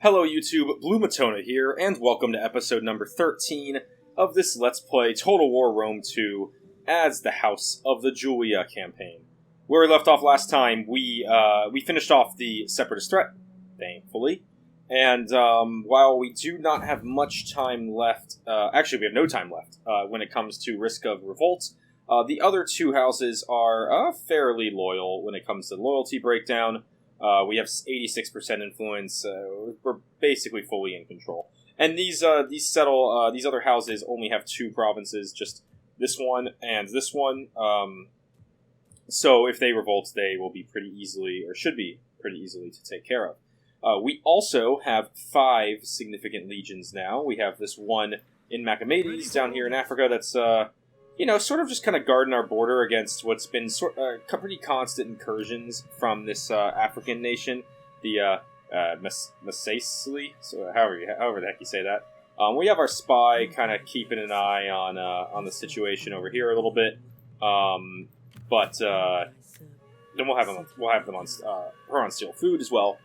Hello YouTube, Blue Matona here, and welcome to episode number 13 of this Let's Play Total War Rome 2 as the House of the Julia campaign. Where we left off last time, we finished off the Separatist threat, thankfully, and while we do not have much time left, actually we have no time left when it comes to risk of revolt, the other two houses are fairly loyal when it comes to loyalty breakdown. We have 86% influence. We're basically fully in control. And these other houses only have two provinces, just this one and this one. So if they revolt, they will be pretty easily, or should be pretty easily, to take care of. We also have 5 significant legions now. We have this one in Macamades down here in Africa that's, sort of just kind of guarding our border against what's been pretty constant incursions from this African nation, the Massaisli, so however the heck you say that. We have our spy kind of keeping an eye on the situation over here a little bit, but then we'll have them on her on steel food as well.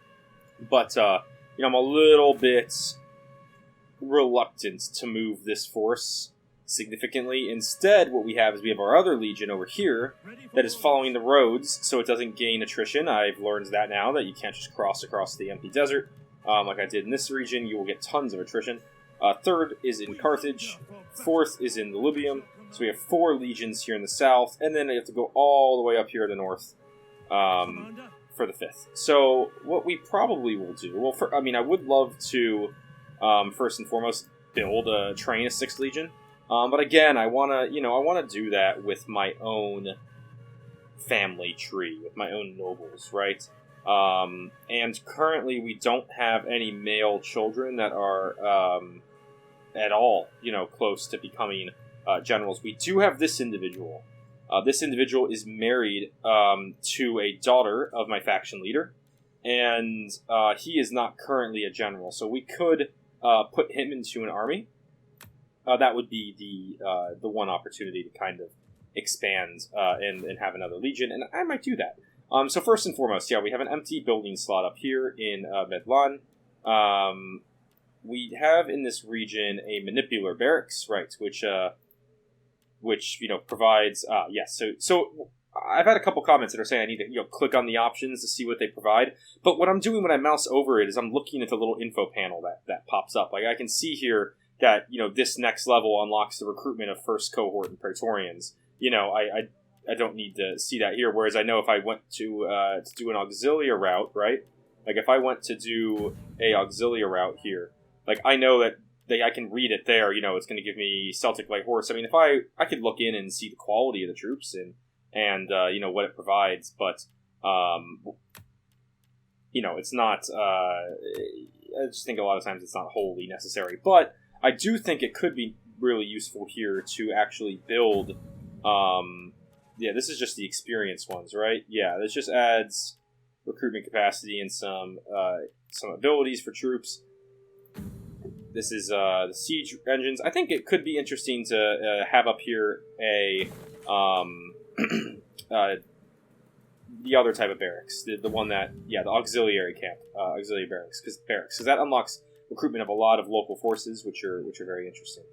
But I'm a little bit reluctant to move this force significantly. Instead, what we have is we have our other legion over here that is following the roads so it doesn't gain attrition. I've learned that now, that you can't just cross across the empty desert like I did in this region. You will get tons of attrition. Third is in Carthage. Fourth is in the Libyum. So we have 4 legions here in the south, and then you have to go all the way up here to the north for the 5th. So what we probably will do, I would love to first and foremost train a 6th legion. But again, I want to do that with my own family tree, with my own nobles, right? And currently we don't have any male children that are at all, close to becoming generals. We do have this individual. This individual is married to a daughter of my faction leader, and he is not currently a general. So we could put him into an army. That would be the one opportunity to kind of expand and have another legion, and I might do that. So first and foremost, we have an empty building slot up here in Medlan. We have in this region a manipular barracks, right, which provides yes. So I've had a couple comments that are saying I need to click on the options to see what they provide. But what I'm doing when I mouse over it is I'm looking at the little info panel that pops up. Like I can see here that, this next level unlocks the recruitment of first cohort and Praetorians. I don't need to see that here, whereas I know if I went to do an auxilia route, right? Like, if I went to do a auxilia route here, like, I know that I can read it there, it's going to give me Celtic Light Horse. I mean, if I could look in and see the quality of the troops and what it provides, but, it's not, I just think a lot of times it's not wholly necessary, but I do think it could be really useful here to actually build, this is just the experienced ones, right? Yeah, this just adds recruitment capacity and some abilities for troops. This is the siege engines. I think it could be interesting to have up here a the other type of barracks, the one that, the auxiliary camp, auxiliary barracks, because that unlocks recruitment of a lot of local forces, which are very interesting.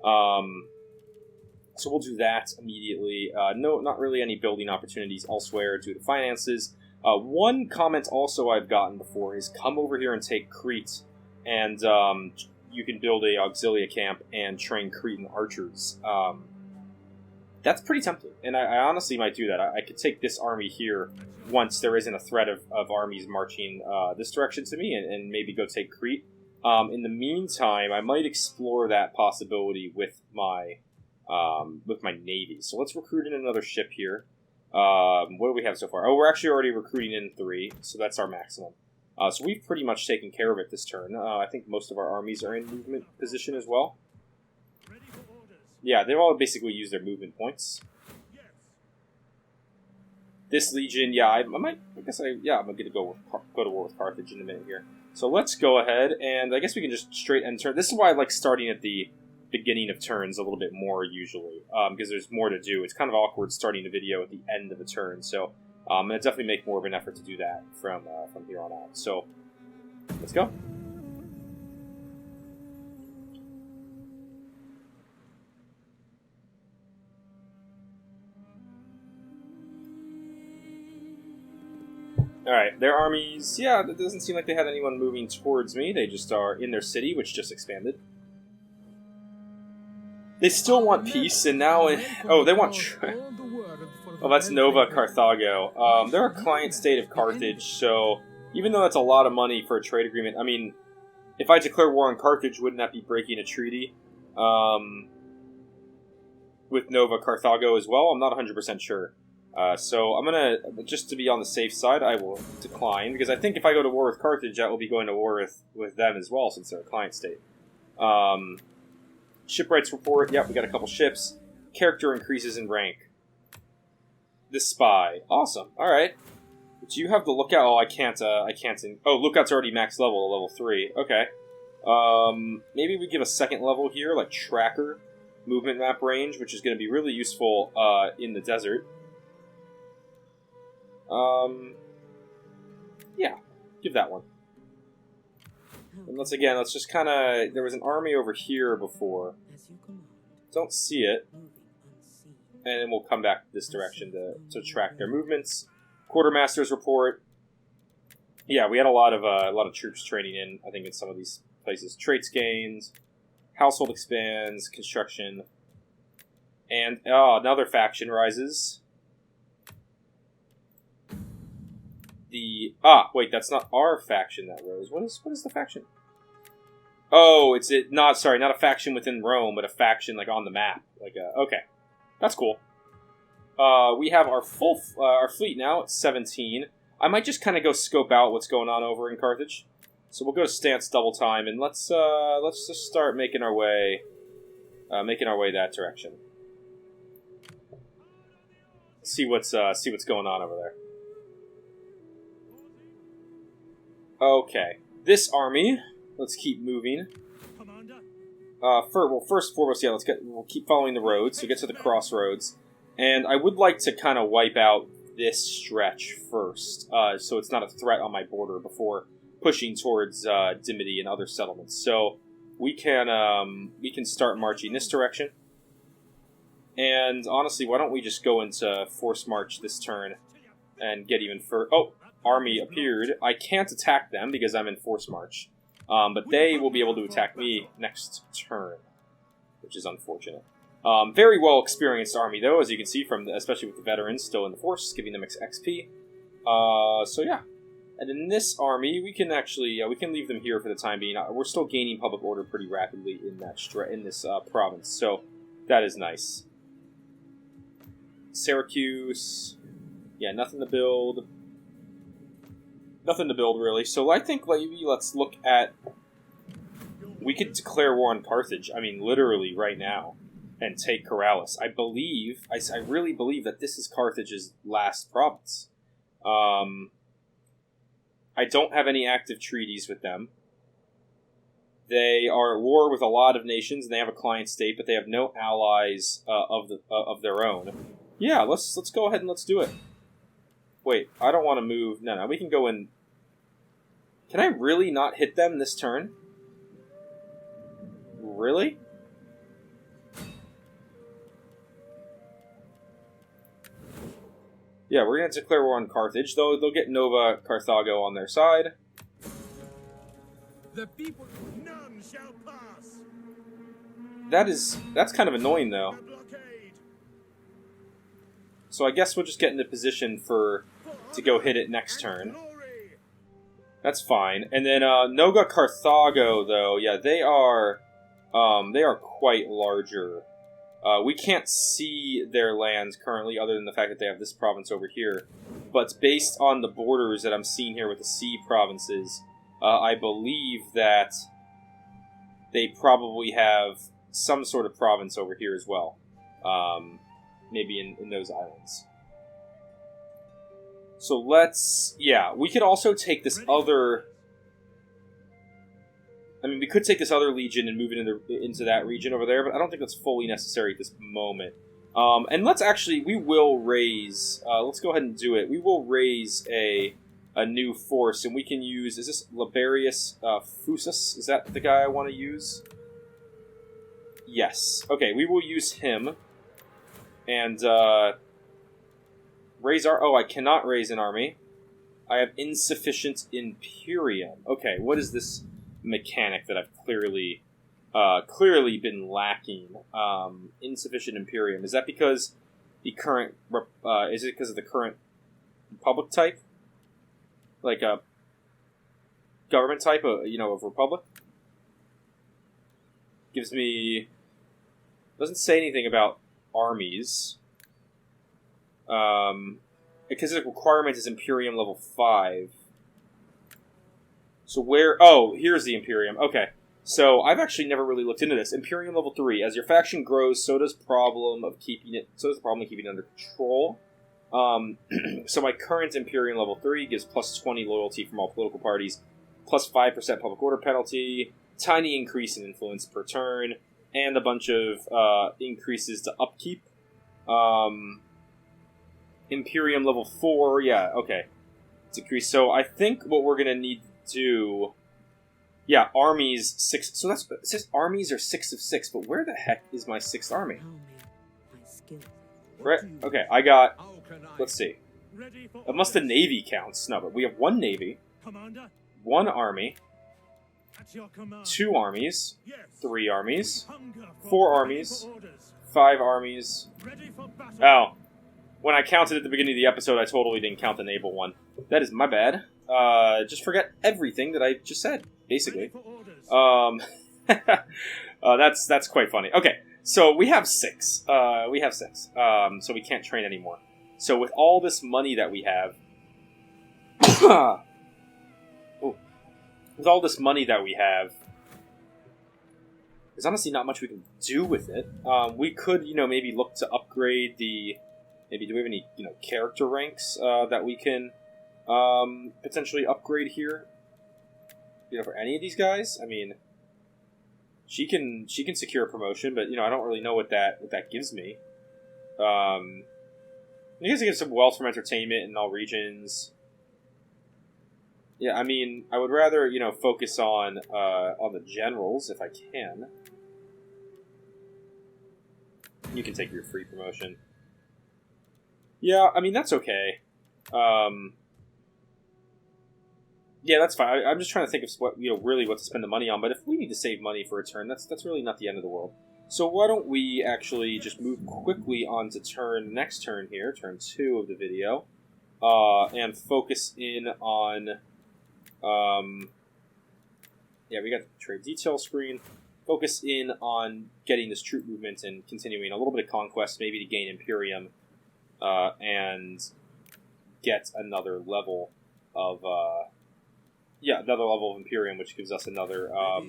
So we'll do that immediately. No, not really any building opportunities elsewhere due to finances. One comment also I've gotten before is come over here and take Crete, and you can build a auxilia camp and train Cretan archers. That's pretty tempting, and I honestly might do that. I could take this army here once there isn't a threat of armies marching this direction to me, and maybe go take Crete. In the meantime, I might explore that possibility with my navy. So let's recruit in another ship here. What do we have so far? Oh, we're actually already recruiting in 3, so that's our maximum. So we've pretty much taken care of it this turn. I think most of our armies are in movement position as well. Yeah, they've all basically used their movement points. This legion, I'm going to go to war with Carthage in a minute here. So let's go ahead, and I guess we can just straight end turn. This is why I like starting at the beginning of turns a little bit more usually, because there's more to do. It's kind of awkward starting a video at the end of a turn, so I'm going to definitely make more of an effort to do that from here on out. So, let's go. Alright, their armies, yeah, it doesn't seem like they had anyone moving towards me. They just are in their city, which just expanded. They still want peace, and now... oh, they want... oh, that's Nova Carthago. They're a client state of Carthage, so even though that's a lot of money for a trade agreement, I mean, if I declare war on Carthage, wouldn't that be breaking a treaty? With Nova Carthago as well? I'm not 100% sure. So I'm gonna, just to be on the safe side, I will decline, because I think if I go to war with Carthage, that will be going to war with them as well, since they're a client state. Shipwrights report, yep, we got a couple ships. Character increases in rank. The spy. Awesome, alright. Do you have the lookout? Oh, I can't, oh, lookout's already max level 3, okay. Maybe we give a second level here, like tracker, movement map range, which is going to be really useful, in the desert. Yeah, give that one. And let's just kind of... there was an army over here before. Don't see it. And then we'll come back this direction to track their movements. Quartermaster's report. Yeah, we had a lot of troops training in, I think, in some of these places. Traits gains, household expands, construction, and another faction rises. Wait, that's not our faction that rose. What is the faction? Oh, not a faction within Rome, but a faction like on the map. Okay, that's cool. We have our our fleet now. It's 17. I might just kind of go scope out what's going on over in Carthage. So we'll go to stance double time, and let's just start making our way that direction. See what's going on over there. Okay, this army. Let's keep moving. First and foremost, yeah, we'll keep following the roads. So get to the crossroads, and I would like to kind of wipe out this stretch first, so it's not a threat on my border before pushing towards Dimity and other settlements. So we can start marching this direction. And honestly, why don't we just go into force march this turn and get even further? Oh, army appeared. I can't attack them because I'm in force march. But they will be able to attack me next turn, which is unfortunate. Very well experienced army, though, as you can see, especially with the veterans still in the force, giving them XP. So yeah. And in this army, we can actually we can leave them here for the time being. We're still gaining public order pretty rapidly in this province, so that is nice. Syracuse, yeah, nothing to build. Nothing to build, really. So I think maybe let's look at... we could declare war on Carthage, I mean, literally right now, and take Corrales. I really believe that this is Carthage's last province. I don't have any active treaties with them. They are at war with a lot of nations, and they have a client state, but they have no allies of their own. Yeah, let's go ahead and let's do it. Wait, I don't want to move. No, we can go in. Can I really not hit them this turn? Really? Yeah, we're going to declare war on Carthage, though they'll get Nova Carthago on their side. The people, none shall pass. That's kind of annoying, though. So I guess we'll just get into position to go hit it next turn. That's fine. And then Nova Carthago, though, yeah, they are quite larger. We can't see their lands currently, other than the fact that they have this province over here. But based on the borders that I'm seeing here with the sea provinces, I believe that they probably have some sort of province over here as well. Maybe in those islands. So we could also take this other... I mean, we could take this other legion and move it into that region over there, but I don't think that's fully necessary at this moment. And we will raise... let's go ahead and do it. We will raise a new force, and we can use... is this Liberius Fusus? Is that the guy I want to use? Yes. Okay, we will use him. And, raise our... oh, I cannot raise an army. I have insufficient Imperium. Okay, what is this mechanic that I've clearly been lacking? Insufficient Imperium. Is that because the current... is it because of the current Republic type? Like a government type, of Republic? Gives me... Doesn't say anything about armies. Because the requirement is Imperium level 5. So where... Oh, here's the Imperium. Okay. So I've actually never really looked into this. Imperium level 3. As your faction grows, so does the problem of keeping it under control. So my current Imperium level 3 gives plus 20 loyalty from all political parties, plus 5% public order penalty, tiny increase in influence per turn, and a bunch of increases to upkeep. Imperium level 4, yeah, okay. It's increased. So I think what we're going to need to do... Yeah, armies 6. So it says armies are 6 of 6, but where the heck is my 6th army? Right, okay, I got... Let's see. Unless the Navy counts. No, but we have 1 Navy, 1 army, 2 armies, 3 armies, 4 armies, 5 armies. Oh. When I counted at the beginning of the episode, I totally didn't count the naval one. That is my bad. Just forget everything that I just said, basically. That's quite funny. Okay, so we have 6. So we can't train anymore. So with all this money that we have... with all this money that we have... There's honestly not much we can do with it. We could, maybe look to upgrade the... Maybe do we have any, character ranks that we can potentially upgrade here? For any of these guys? I mean, she can secure a promotion, but I don't really know what that gives me. I guess it gives some wealth from entertainment in all regions. Yeah, I mean, I would rather focus on the generals if I can. You can take your free promotion. Yeah, I mean, that's okay. Yeah, that's fine. I'm just trying to think of what to spend the money on. But if we need to save money for a turn, that's really not the end of the world. So why don't we actually just move quickly on to next turn here, turn 2 of the video, and focus in on... yeah, we got the trade detail screen. Focus in on getting this troop movement and continuing a little bit of conquest, maybe to gain Imperium. And get another level of Imperium, which gives us another oh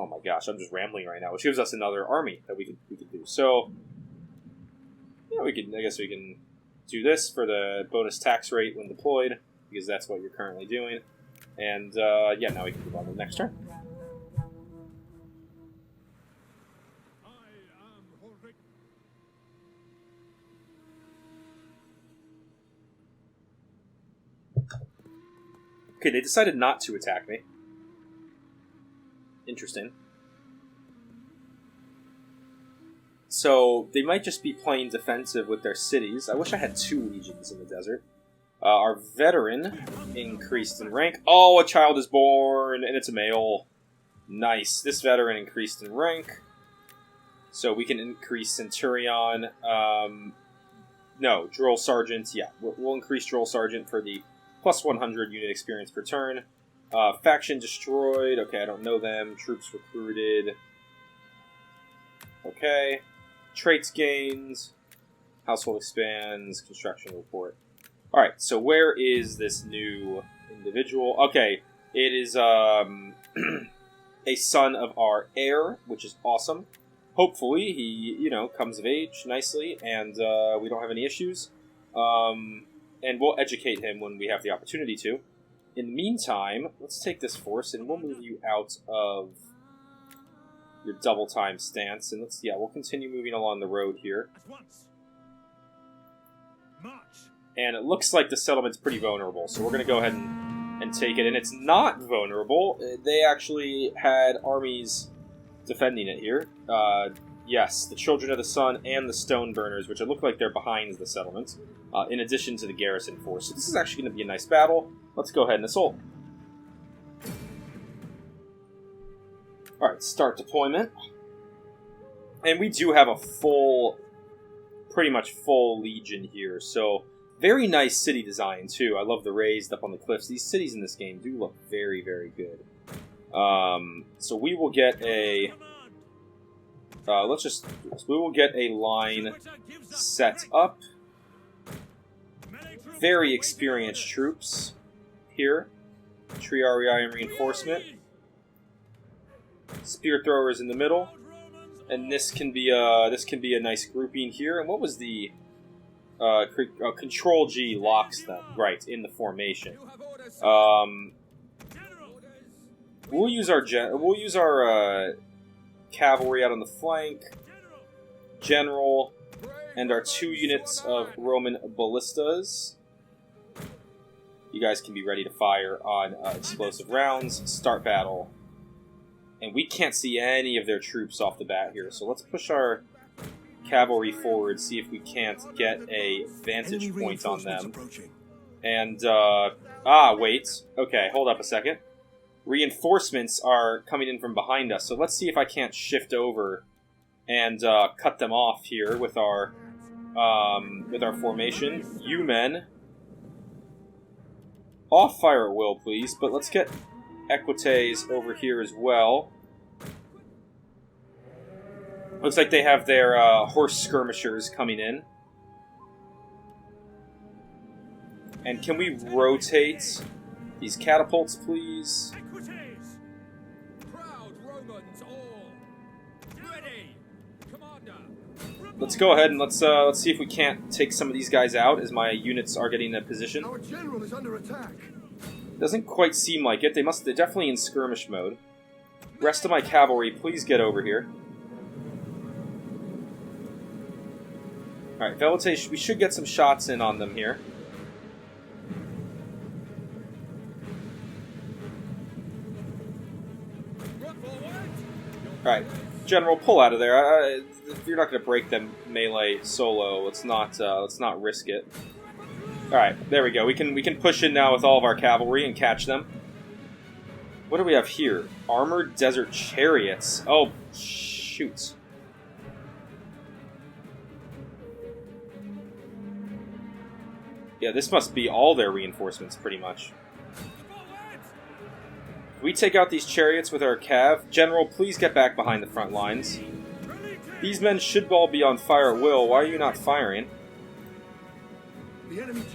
my gosh, I'm just rambling right now, which gives us another army that we could do. So yeah, I guess we can do this for the bonus tax rate when deployed, because that's what you're currently doing. And yeah, now we can move on to the next turn. Okay, they decided not to attack me. Interesting. So, they might just be playing defensive with their cities. I wish I had 2 legions in the desert. Our veteran increased in rank. Oh, a child is born, and it's a male. Nice. This veteran increased in rank. So we can increase Centurion. No, Drill Sergeant. Yeah, we'll increase Drill Sergeant for the plus 100 unit experience per turn. Faction destroyed. Okay, I don't know them. Troops recruited. Okay. Traits gained. Household expands. Construction report. Alright, so where is this new individual? Okay, it is a son of our heir, which is awesome. Hopefully he, comes of age nicely and we don't have any issues. And we'll educate him when we have the opportunity to. In the meantime, let's take this force and we'll move you out of your double time stance. And we'll continue moving along the road here. And it looks like the settlement's pretty vulnerable, so we're going to go ahead and take it. And it's not vulnerable. They actually had armies defending it here. Yes, the Children of the Sun and the Stone Burners, which it look like they're behind the settlement. in addition to the Garrison force. So this is actually going to be a nice battle. Let's go ahead and assault. Alright, start deployment. And we do have a pretty much full legion here, so very nice city design too. I love the raised up on the cliffs. These cities in this game do look very, very good. So we will get a we will get a line set up. Very experienced troops here. Triarii and reinforcement. Spear throwers in the middle. And this can be a nice grouping here. And what was the Control G locks them right in the formation. We'll use our cavalry out on the flank, general, and our 2 units of Roman ballistas. You guys can be ready to fire on explosive rounds. Start battle. And we can't see any of their troops off the bat here, so let's push our cavalry forward, see if we can't get a vantage point on them. And, wait. Okay, hold up a second. Reinforcements are coming in from behind us, so let's see if I can't shift over and cut them off here with our formation. You men, off fire at will, please, but let's get Equites over here as well. Looks like they have their horse skirmishers coming in. And can we rotate these catapults, please? Let's go ahead and let's see if we can't take some of these guys out as my units are getting in position. Our general is under attack. Doesn't quite seem like it. They're definitely in skirmish mode. Rest of my cavalry, please get over here. Alright, Velite, we should get some shots in on them here. Alright, General, pull out of there. You're not going to break them melee solo. Let's not risk it. Alright, there we go. We can push in now with all of our cavalry and catch them. What do we have here? Armored desert chariots. Oh, shoot. Yeah, this must be all their reinforcements, pretty much. If we take out these chariots with our cav, General, please get back behind the front lines. These men should all be on fire at will. Why are you not firing?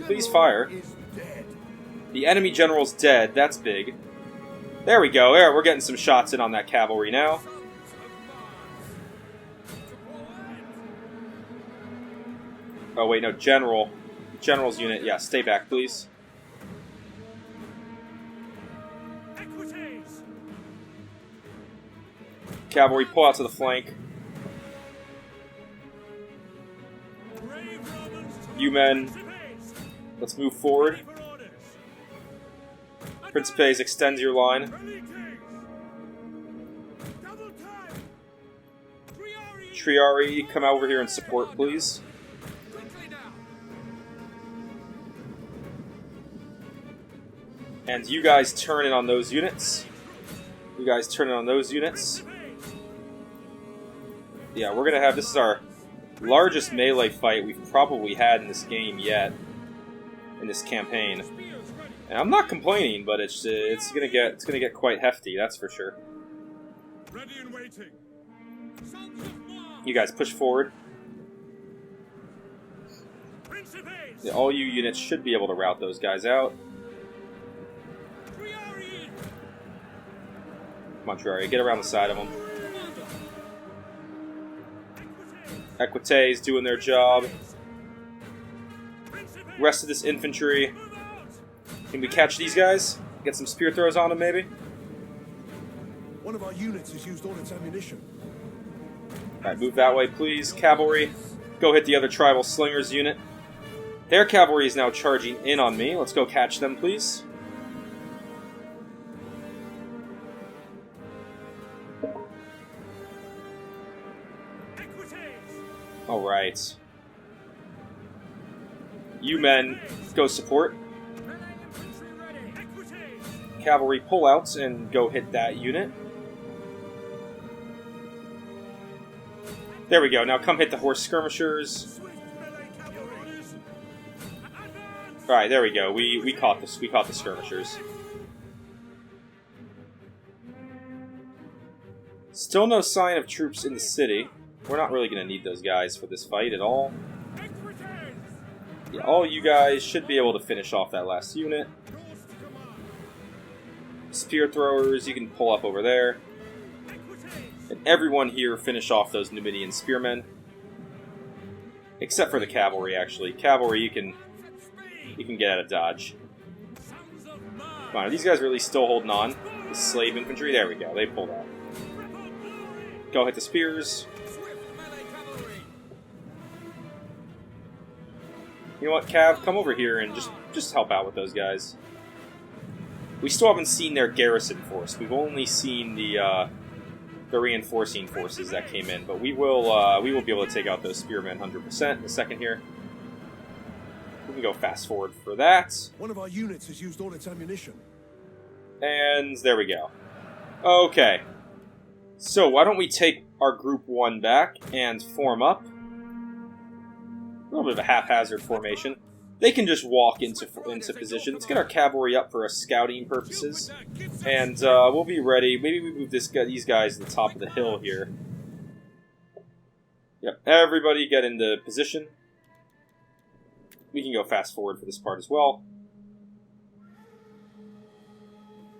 Please fire. The enemy general's dead. That's big. There we go. There, we're getting some shots in on that cavalry now. Oh, wait, no, General. General's unit, yeah, stay back, please. Cavalry, pull out to the flank. You men, let's move forward. Principes, extend your line. Triarii, come over here and support, please. And you guys turn in on those units. You guys turn in on those units. Yeah, we're gonna have, this is our largest melee fight we've probably had in this game yet, in this campaign. And I'm not complaining, but it's gonna get quite hefty, that's for sure. Ready and waiting. You guys push forward. Yeah, all you units should be able to rout those guys out. Come on, Triarii, get around the side of them. Equites doing their job. Rest of this infantry. Can we catch these guys? Get some spear throws on them, maybe? One of our units has used all its ammunition. Alright, move that way, please. Cavalry, go hit the other tribal slingers unit. Their cavalry is now charging in on me. Let's go catch them, please. Alright. You men, go support. Cavalry, pull out and go hit that unit. There we go. Now come hit the horse skirmishers. Alright, there we go. We caught this. We caught the skirmishers. Still no sign of troops in the city. We're not really going to need those guys for this fight at all. Yeah, all you guys should be able to finish off that last unit. Spear throwers, you can pull up over there. And everyone here finish off those Numidian spearmen. Except for the cavalry, actually. Cavalry, you can get out of dodge. Come on, are these guys really still holding on? The slave infantry? There we go, they pulled out. Go hit the spears. You know what, Cav? Come over here and just help out with those guys. We still haven't seen their garrison force. We've only seen the reinforcing forces that came in, but we will be able to take out those spearmen 100% in a second here. We can go fast forward for that. One of our units has used all its ammunition. And there we go. Okay. So why don't we take our Group 1 back and form up? A little bit of a haphazard formation. They can just walk into position. Let's get our cavalry up for scouting purposes. And we'll be ready. Maybe we move these guys to the top of the hill here. Yep, everybody get into position. We can go fast forward for this part as well.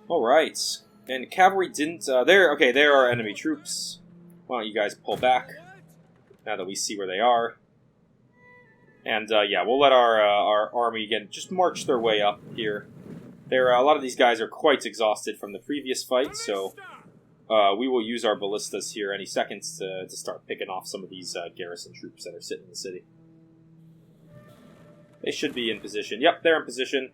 Alright. And cavalry didn't... Okay, there are enemy troops. Why don't you guys pull back, now that we see where they are. And, yeah, we'll let our army, again, just march their way up here. A lot of these guys are quite exhausted from the previous fight, so we will use our ballistas here any seconds to start picking off some of these garrison troops that are sitting in the city. They should be in position. Yep, they're in position.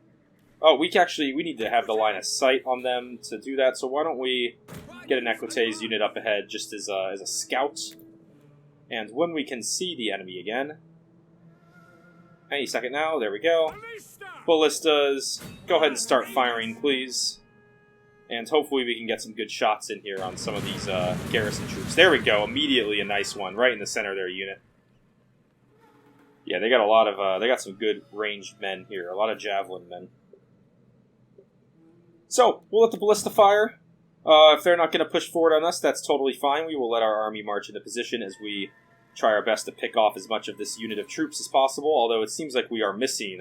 Oh, we need to have the line of sight on them to do that, so why don't we get an Equestris unit up ahead just as a scout. And when we can see the enemy again... Any second now, there we go. Ballistas, go ahead and start firing, please. And hopefully we can get some good shots in here on some of these garrison troops. There we go, immediately a nice one, right in the center of their unit. Yeah, they got a lot of, they got some good ranged men here, a lot of javelin men. So, we'll let the ballista fire. If they're not going to push forward on us, that's totally fine. We will let our army march into position as we try our best to pick off as much of this unit of troops as possible, although it seems like we are missing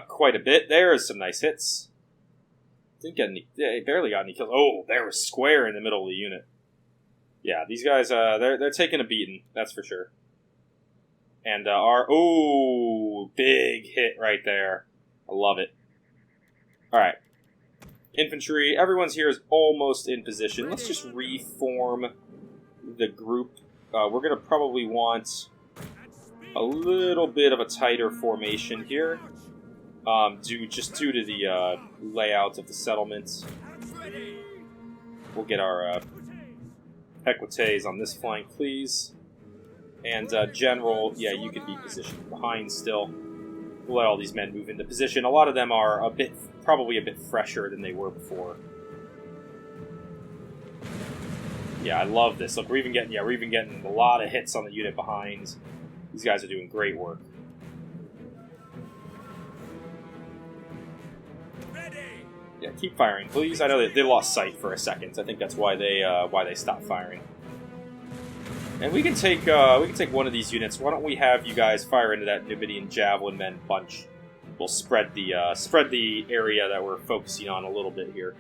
quite a bit. There's some nice hits. Didn't get any, they barely got any kills. Oh, they were square in the middle of the unit. Yeah, these guys, they're taking a beating, that's for sure. And big hit right there. I love it. Alright. Infantry, everyone's here is almost in position. Let's just reform the group. We're going to probably want a little bit of a tighter formation here, due to the layout of the settlement. We'll get our Equestris on this flank, please. And General, yeah, you could be positioned behind still. We'll let all these men move into position. A lot of them are probably a bit fresher than they were before. Yeah, I love this. Look, we're even getting a lot of hits on the unit behind. These guys are doing great work. Yeah, keep firing, please. I know they lost sight for a second. I think that's why they stopped firing. And we can take one of these units. Why don't we have you guys fire into that Numidian javelin men bunch? We'll spread the area that we're focusing on a little bit here.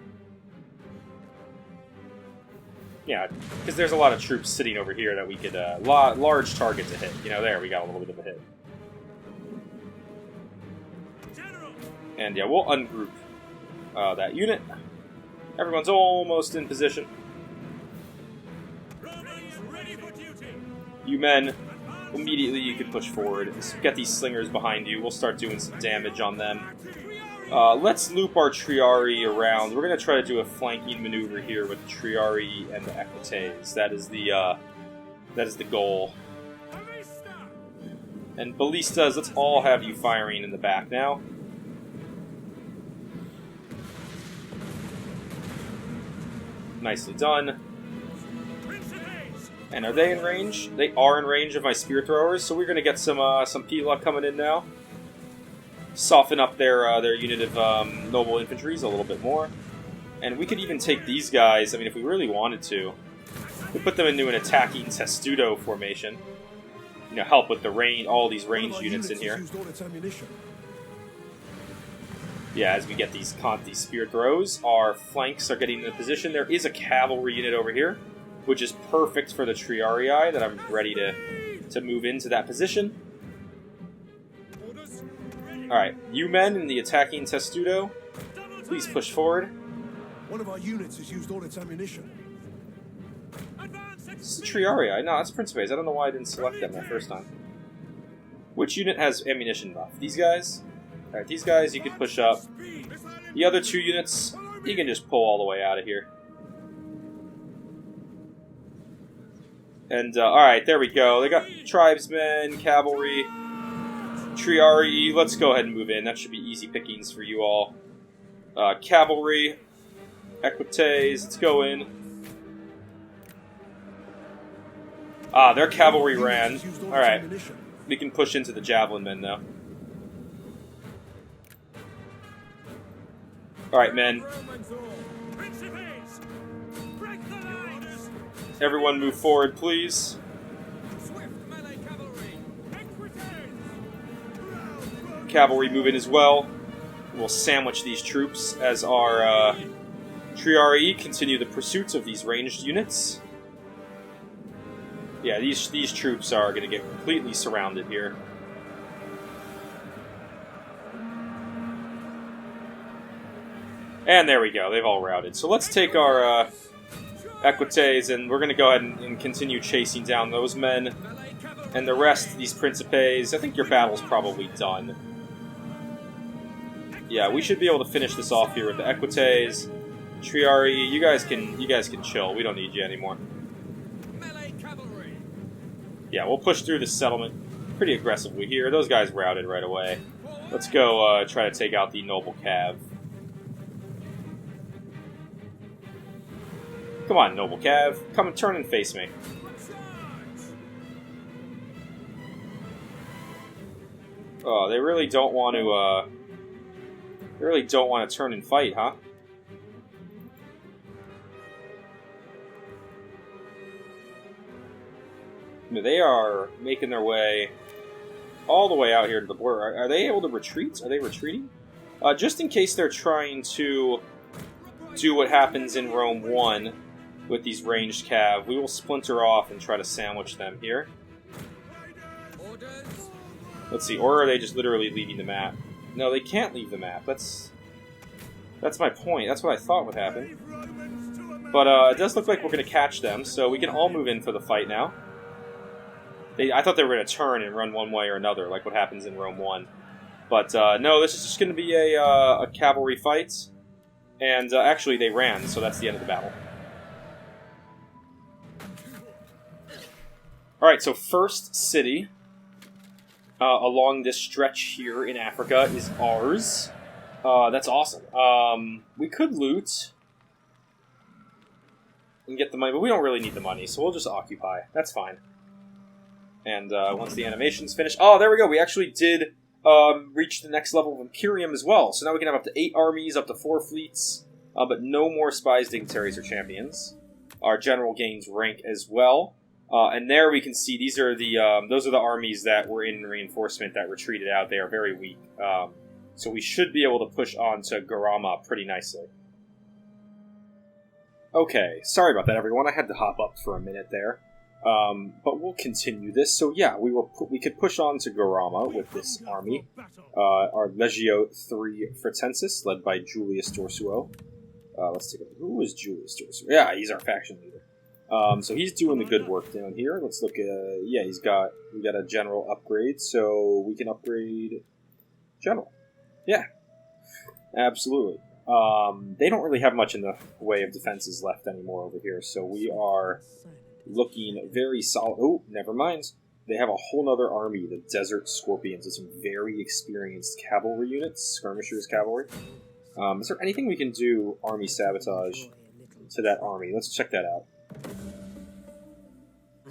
Yeah, because there's a lot of troops sitting over here that we could, large target to hit. You know, there, we got a little bit of a hit. And yeah, we'll ungroup that unit. Everyone's almost in position. You men, immediately you can push forward. Get these slingers behind you. We'll start doing some damage on them. Let's loop our Triari around. We're going to try to do a flanking maneuver here with the Triari and the Equestris. That is the goal. And ballistas, let's all have you firing in the back now. Nicely done. And are they in range? They are in range of my spear throwers, so we're going to get some Pila coming in now. Soften up their unit of noble infantries a little bit more. And we could even take these guys, I mean, if we really wanted to, we could put them into an attacking testudo formation. You know, help with the all these ranged units in here. Yeah, as we get these spear throws, our flanks are getting into position. There is a cavalry unit over here, which is perfect for the Triarii that I'm ready to move into that position. Alright, you men in the attacking testudo, please push forward. One of our units has used all its ammunition. This is the Triarii. No, that's Principes. I don't know why I didn't select them that first time. Which unit has ammunition left? These guys? Alright, these guys you can push up. The other two units, you can just pull all the way out of here. And, alright, there we go. They got tribesmen, cavalry, Triarii. Let's go ahead and move in. That should be easy pickings for you all. Cavalry, Equites, let's go in. Ah, their cavalry ran. Alright, we can push into the javelin men now. Alright, men. Everyone move forward, please. Cavalry move in as well. We'll sandwich these troops as our Triarii continue the pursuits of these ranged units. Yeah, these troops are going to get completely surrounded here. And there we go, they've all routed. So let's take our Equites, and we're going to go ahead and continue chasing down those men. And the rest, these Principes, I think your battle's probably done. Yeah, we should be able to finish this off here with the Equites. Triarii, you guys can chill. We don't need you anymore. Yeah, we'll push through this settlement pretty aggressively here. Those guys routed right away. Let's go try to take out the noble cav. Come on, noble cav. Come and turn and face me. Oh, they really don't want to, they really don't want to turn and fight, huh? They are making their way all the way out here to the border. Are they able to retreat? Are they retreating? Just in case they're trying to do what happens in Rome 1 with these ranged cav, we will splinter off and try to sandwich them here. Let's see, or are they just literally leaving the map? No, they can't leave the map. That's my point. That's what I thought would happen. But it does look like we're going to catch them, so we can all move in for the fight now. I thought they were going to turn and run one way or another, like what happens in Rome 1. But no, this is just going to be a cavalry fight. And actually, they ran, so that's the end of the battle. Alright, so first city along this stretch here in Africa is ours. That's awesome. We could loot and get the money, but we don't really need the money, so we'll just occupy. That's fine. And once the animation's finished... Oh, there we go! We actually did reach the next level of Imperium as well. So now we can have up to 8 armies, up to 4 fleets, but no more spies, dignitaries, or champions. Our general gains rank as well. And there we can see these are the those are the armies that were in reinforcement that retreated out. They are very weak. So we should be able to push on to Garama pretty nicely. Okay, sorry about that, everyone. I had to hop up for a minute there. But we'll continue this. So yeah, we could push on to Garama with this army. Our Legio 3 Fretensis, led by Julius Dorsuo. Let's take a look. Who is Julius Dorsuo? Yeah, he's our faction leader. So he's doing the good work down here. Let's look at... yeah, we got a general upgrade, so we can upgrade general. Yeah, absolutely. They don't really have much in the way of defenses left anymore over here, so we are looking very solid. Oh, never mind. they have a whole nother army, the Desert Scorpions, with some very experienced cavalry units, skirmishers cavalry. Is there anything we can do army sabotage to that army? Let's check that out.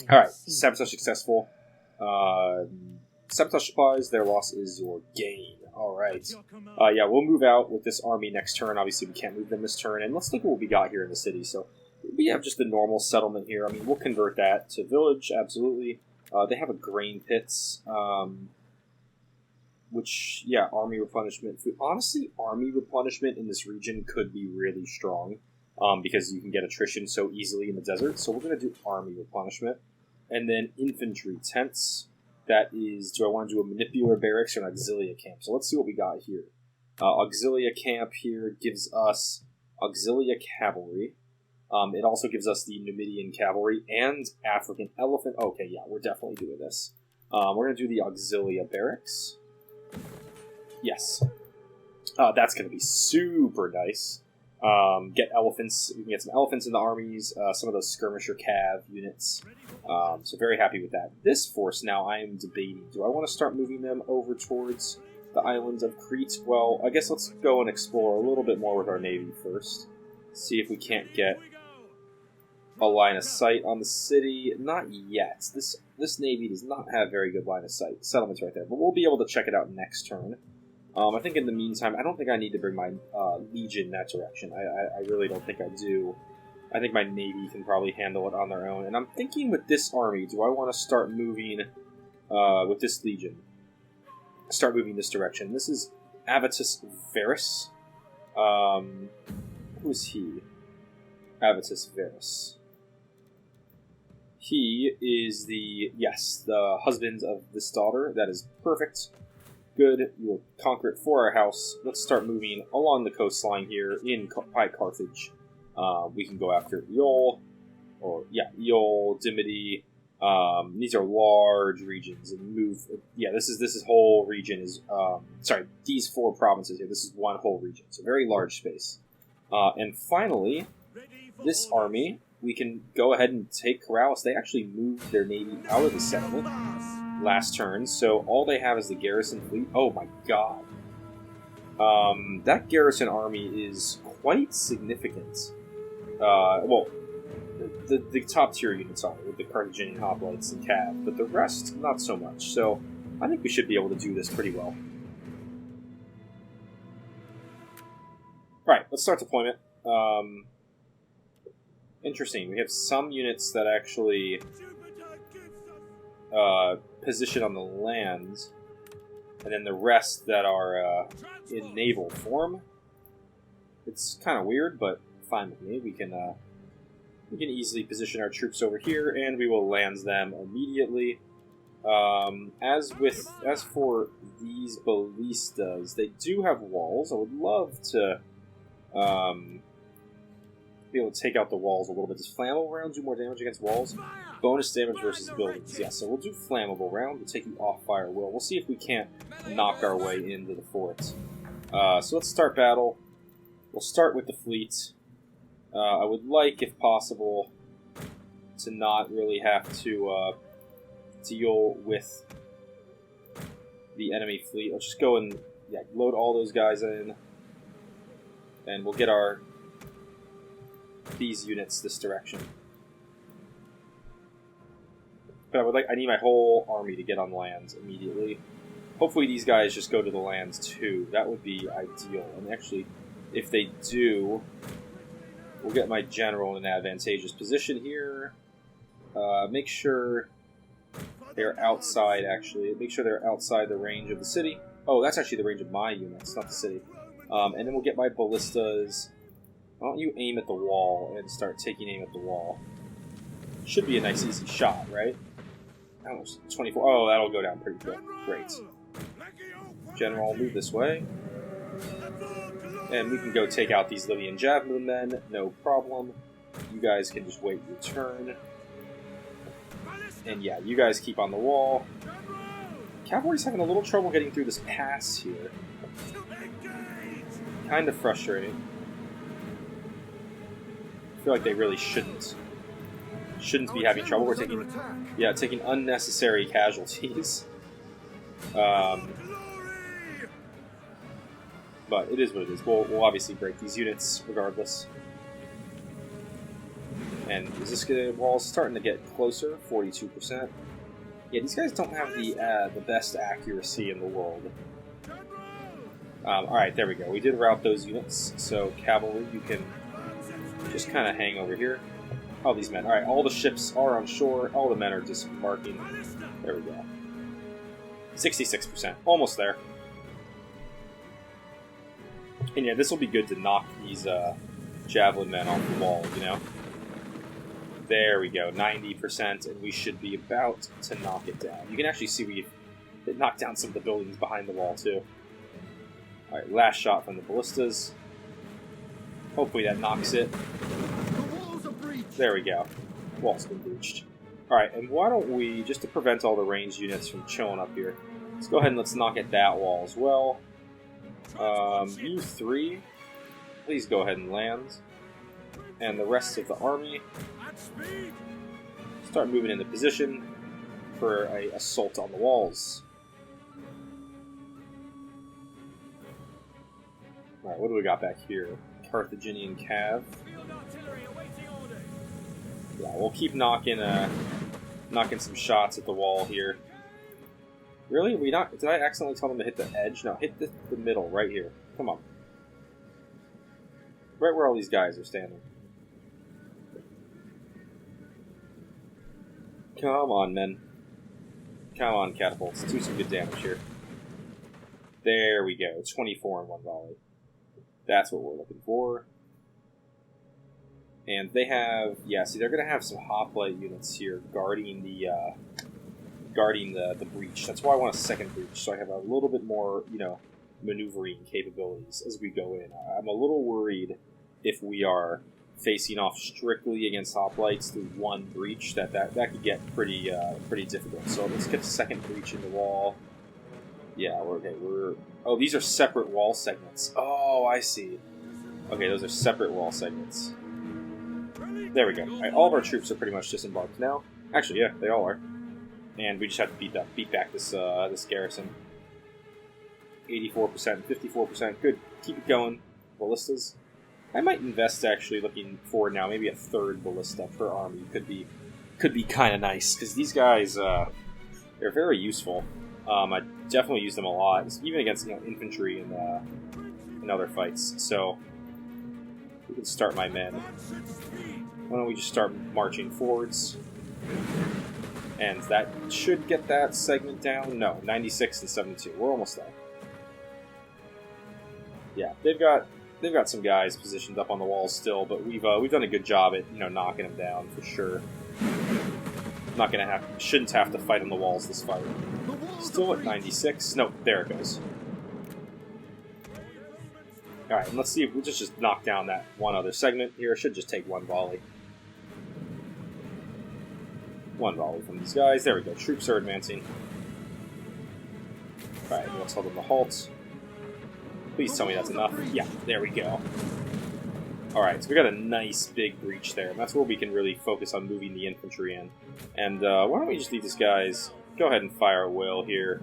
Alright, sabotage successful. Sabotage supplies, their loss is your gain. Alright. Yeah, we'll move out with this army next turn. Obviously, we can't move them this turn. And let's look at what we got here in the city. So, we have just the normal settlement here. I mean, we'll convert that to village, absolutely. They have a grain pits, which, yeah, army replenishment. Honestly, army replenishment in this region could be really strong, because you can get attrition so easily in the desert. So we're going to do army replenishment. And then infantry tents. That is, do I want to do a manipular barracks or an auxilia camp? So let's see what we got here. Auxilia camp here gives us auxilia cavalry. It also gives us the Numidian cavalry and African elephant. Okay, yeah, we're definitely doing this. We're going to do the auxilia barracks. Yes. That's going to be super nice. Get elephants. We can get some elephants in the armies. Some of those skirmisher cav units. So very happy with that. This force now I am debating. Do I want to start moving them over towards the islands of Crete? Well, I guess let's go and explore a little bit more with our navy first. See if we can't get a line of sight on the city. Not yet. This navy does not have very good line of sight. Settlement's right there. But we'll be able to check it out next turn. I think in the meantime, I don't think I need to bring my Legion that direction. I really don't think I do. I think my Navy can probably handle it on their own. And I'm thinking with this army, do I want to start moving with this Legion? Start moving this direction. This is Avitus Verus. Who is he? Avitus Verus. He is the husband of this daughter. That is perfect. Good, you will conquer it for our house. Let's start moving along the coastline here by Carthage. We can go after Iol, Dimity. These are large regions, and move. Yeah, this whole region is. These 4 provinces here. This is one whole region, so very large space. And finally, this army, we can go ahead and take Corrales. They actually moved their navy out of the settlement last turn, so all they have is the Garrison fleet. Oh my god. That Garrison army is quite significant. The top tier units are, with the Carthaginian hoplites and cav, but the rest, not so much. So, I think we should be able to do this pretty well. Right, let's start deployment. Interesting, we have some units that actually position on the land, and then the rest that are in naval form. It's kind of weird, but fine with me. We can easily position our troops over here, and we will land them immediately. As for these ballistas, they do have walls. I would love to be able to take out the walls a little bit. Does flammable round do more damage against walls? Bonus damage versus buildings. Yeah, so we'll do flammable round to take you off fire. We'll see if we can't knock our way into the fort. So let's start battle. We'll start with the fleet. I would like, if possible, to not really have to deal with the enemy fleet. Let's just go and load all those guys in, and we'll get these units this direction. But I need my whole army to get on land immediately. Hopefully these guys just go to the lands too. That would be ideal. And actually, if they do, we'll get my general in an advantageous position here. Make sure they're outside, actually. Make sure they're outside the range of the city. Oh, that's actually the range of my units, not the city. And then we'll get my ballistas. Why don't you aim at the wall and start taking aim at the wall? Should be a nice, easy shot, right? 24. Oh, that'll go down pretty quick. Great. General, move this way. And we can go take out these Libyan javelin men, no problem. You guys can just wait your turn. And yeah, you guys keep on the wall. Cavalry's having a little trouble getting through this pass here. Kind of frustrating. I feel like they really shouldn't. shouldn't be having trouble. We're taking, yeah, taking unnecessary casualties. But it is what it is. We'll obviously break these units regardless. And is this gonna? Wall's starting to get closer. 42%. Yeah, these guys don't have the best accuracy in the world. All right, there we go. We did rout those units. So cavalry, you can just kind of hang over here. All these men. All right, all the ships are on shore. All the men are disembarking. There we go. 66%. Almost there. And yeah, this will be good to knock these javelin men off the wall, you know? There we go. 90%, and we should be about to knock it down. You can actually see we knocked down some of the buildings behind the wall, too. Alright, last shot from the ballistas. Hopefully that knocks it. There we go. Wall's been breached. Alright, and why don't we, just to prevent all the ranged units from chilling up here, let's go ahead and let's knock at that wall as well. You three, please go ahead and land. And the rest of the army, start moving into position for an assault on the walls. Alright, what do we got back here? Carthaginian cav. Yeah, we'll keep knocking some shots at the wall here. Really? Did I accidentally tell them to hit the edge? No, hit the middle, right here. Come on. Right where all these guys are standing. Come on, men. Come on, catapults. Do some good damage here. There we go. 24 in one volley. That's what we're looking for. And they have... Yeah, see, they're going to have some hoplite units here guarding the breach. That's why I want a second breach, so I have a little bit more, you know, maneuvering capabilities as we go in. I'm a little worried if we are facing off strictly against hoplites through one breach, that could get pretty difficult. So let's get the second breach in the wall. Yeah, oh, these are separate wall segments. Oh, I see. Okay, those are separate wall segments. There we go. All right, all of our troops are pretty much disembarked now. Actually, yeah, they all are. And we just have to beat back this garrison. 84%, 54%. Good. Keep it going. Ballistas. I might invest, actually, looking forward now. Maybe a third ballista per army could be kind of nice, because these guys, they're very useful. I definitely use them a lot, even against infantry in other fights. So we can start my men. Why don't we just start marching forwards? And that should get that segment down. No, 96 and 72. We're almost there. Yeah, they've got some guys positioned up on the walls still, but we've done a good job at knocking them down for sure. Shouldn't have to fight on the walls this fight. Still at 96. No, there it goes. All right, and let's see if we just knock down that one other segment here. It should just take one volley. One volley from these guys. There we go. Troops are advancing. Alright, let's tell them to halt. Please tell me that's enough. Yeah, there we go. Alright, so we got a nice big breach there, and that's where we can really focus on moving the infantry in. And why don't we just leave these guys... Go ahead and fire a will here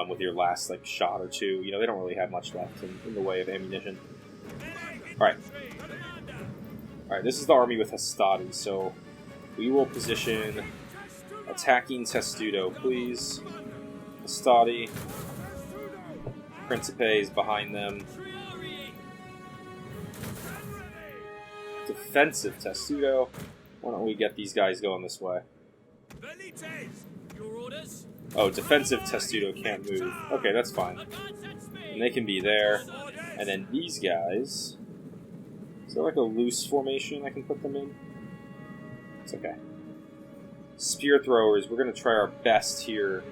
with your last shot or two. They don't really have much left in the way of ammunition. Alright. Alright, this is the army with Hastati, so... We will position attacking Testudo, please. Hastati. Principe is behind them. Defensive Testudo. Why don't we get these guys going this way? Oh, defensive Testudo can't move. Okay, that's fine. And they can be there. And then these guys... Is there a loose formation I can put them in? It's okay. Spear throwers, we're going to try our best here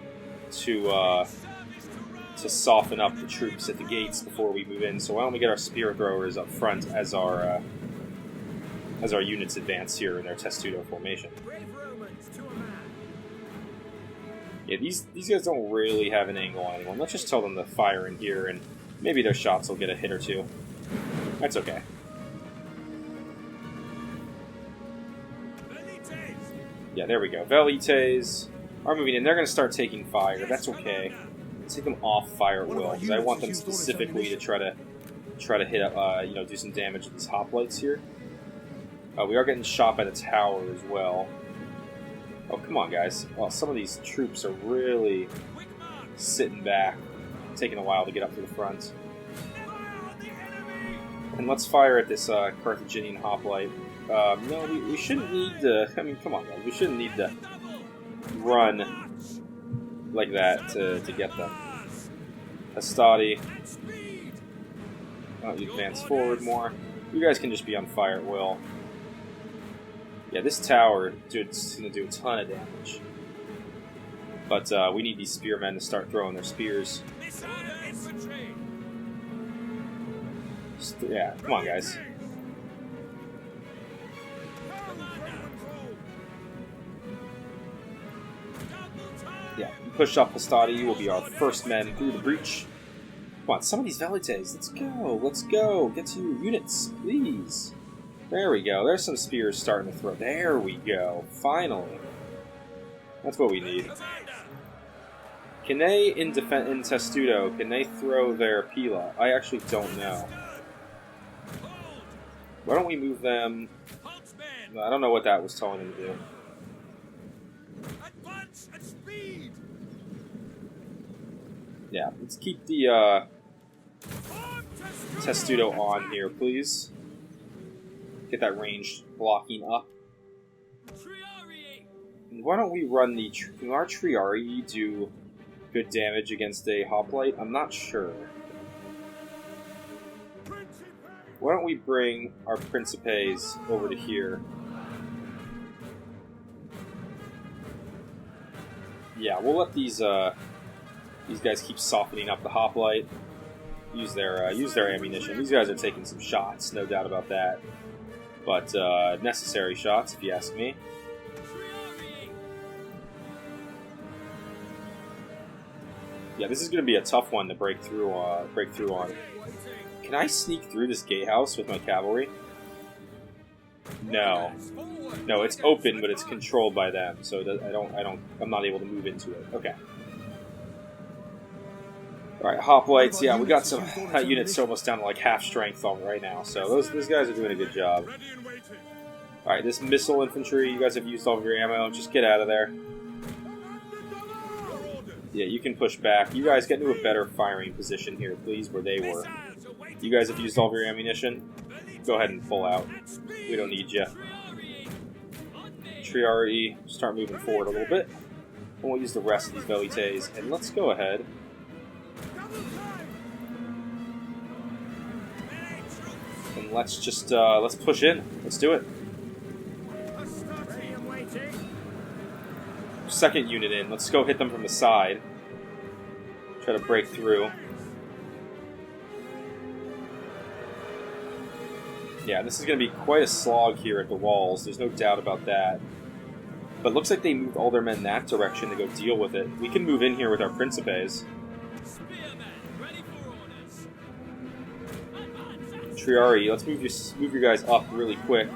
to soften up the troops at the gates before we move in. So why don't we get our spear throwers up front as our units advance here in their Testudo formation. Yeah, these guys don't really have an angle on anyone. Let's just tell them to fire in here, and maybe their shots will get a hit or two. That's okay. Yeah, there we go. Velites are moving in. They're going to start taking fire. That's okay. Take them off fire at will, because I want them specifically to try to hit up, you know, do some damage to these hoplites here. We are getting shot by the tower as well. Oh, come on, guys. Well, some of these troops are really sitting back, taking a while to get up to the front. And let's fire at this Carthaginian hoplite. No, we shouldn't need to... I mean, come on, guys. We shouldn't need to run like that to get them. Hastati. Oh, you advance forward more. You guys can just be on fire at will. Yeah, this tower, dude, it's going to do a ton of damage. But we need these spearmen to start throwing their spears. Yeah, come on, guys. Yeah, push up Hastati. You will be our first men through the breach. Come on, some of these velites. Let's go. Let's go. Get to your units, please. There we go. There's some spears starting to throw. There we go. Finally. That's what we need. Can they, in Testudo, can they throw their Pila? I actually don't know. Why don't we move them... I don't know what that was telling them to do. Yeah, let's keep the Testudo on here, please. Get that range blocking up. And why don't we run the... Can our Triarii do good damage against a hoplite? I'm not sure. Why don't we bring our Principes over to here? Yeah, we'll let these guys keep softening up the hoplite. Use their ammunition. These guys are taking some shots, no doubt about that. But necessary shots, if you ask me. Yeah, this is going to be a tough one to break through on. Can I sneak through this gatehouse with my cavalry? No. No, it's open, but it's controlled by them, so I'm not able to move into it. Okay. Alright, hoplites, yeah, we got some units almost down to like half strength right now, so those guys are doing a good job. Alright, this missile infantry, you guys have used all of your ammo, just get out of there. Yeah, you can push back. You guys get into a better firing position here, please, where they were. You guys have used all of your ammunition. Go ahead and pull out. We don't need you. Triarii, start moving forward a little bit. And we'll use the rest of these velites. And let's go ahead. And let's just, let's push in. Let's do it. Second unit in. Let's go hit them from the side. Try to break through. Yeah, this is going to be quite a slog here at the walls. There's no doubt about that. But it looks like they moved all their men that direction to go deal with it. We can move in here with our Principes. Triarii, let's move your guys up really quick.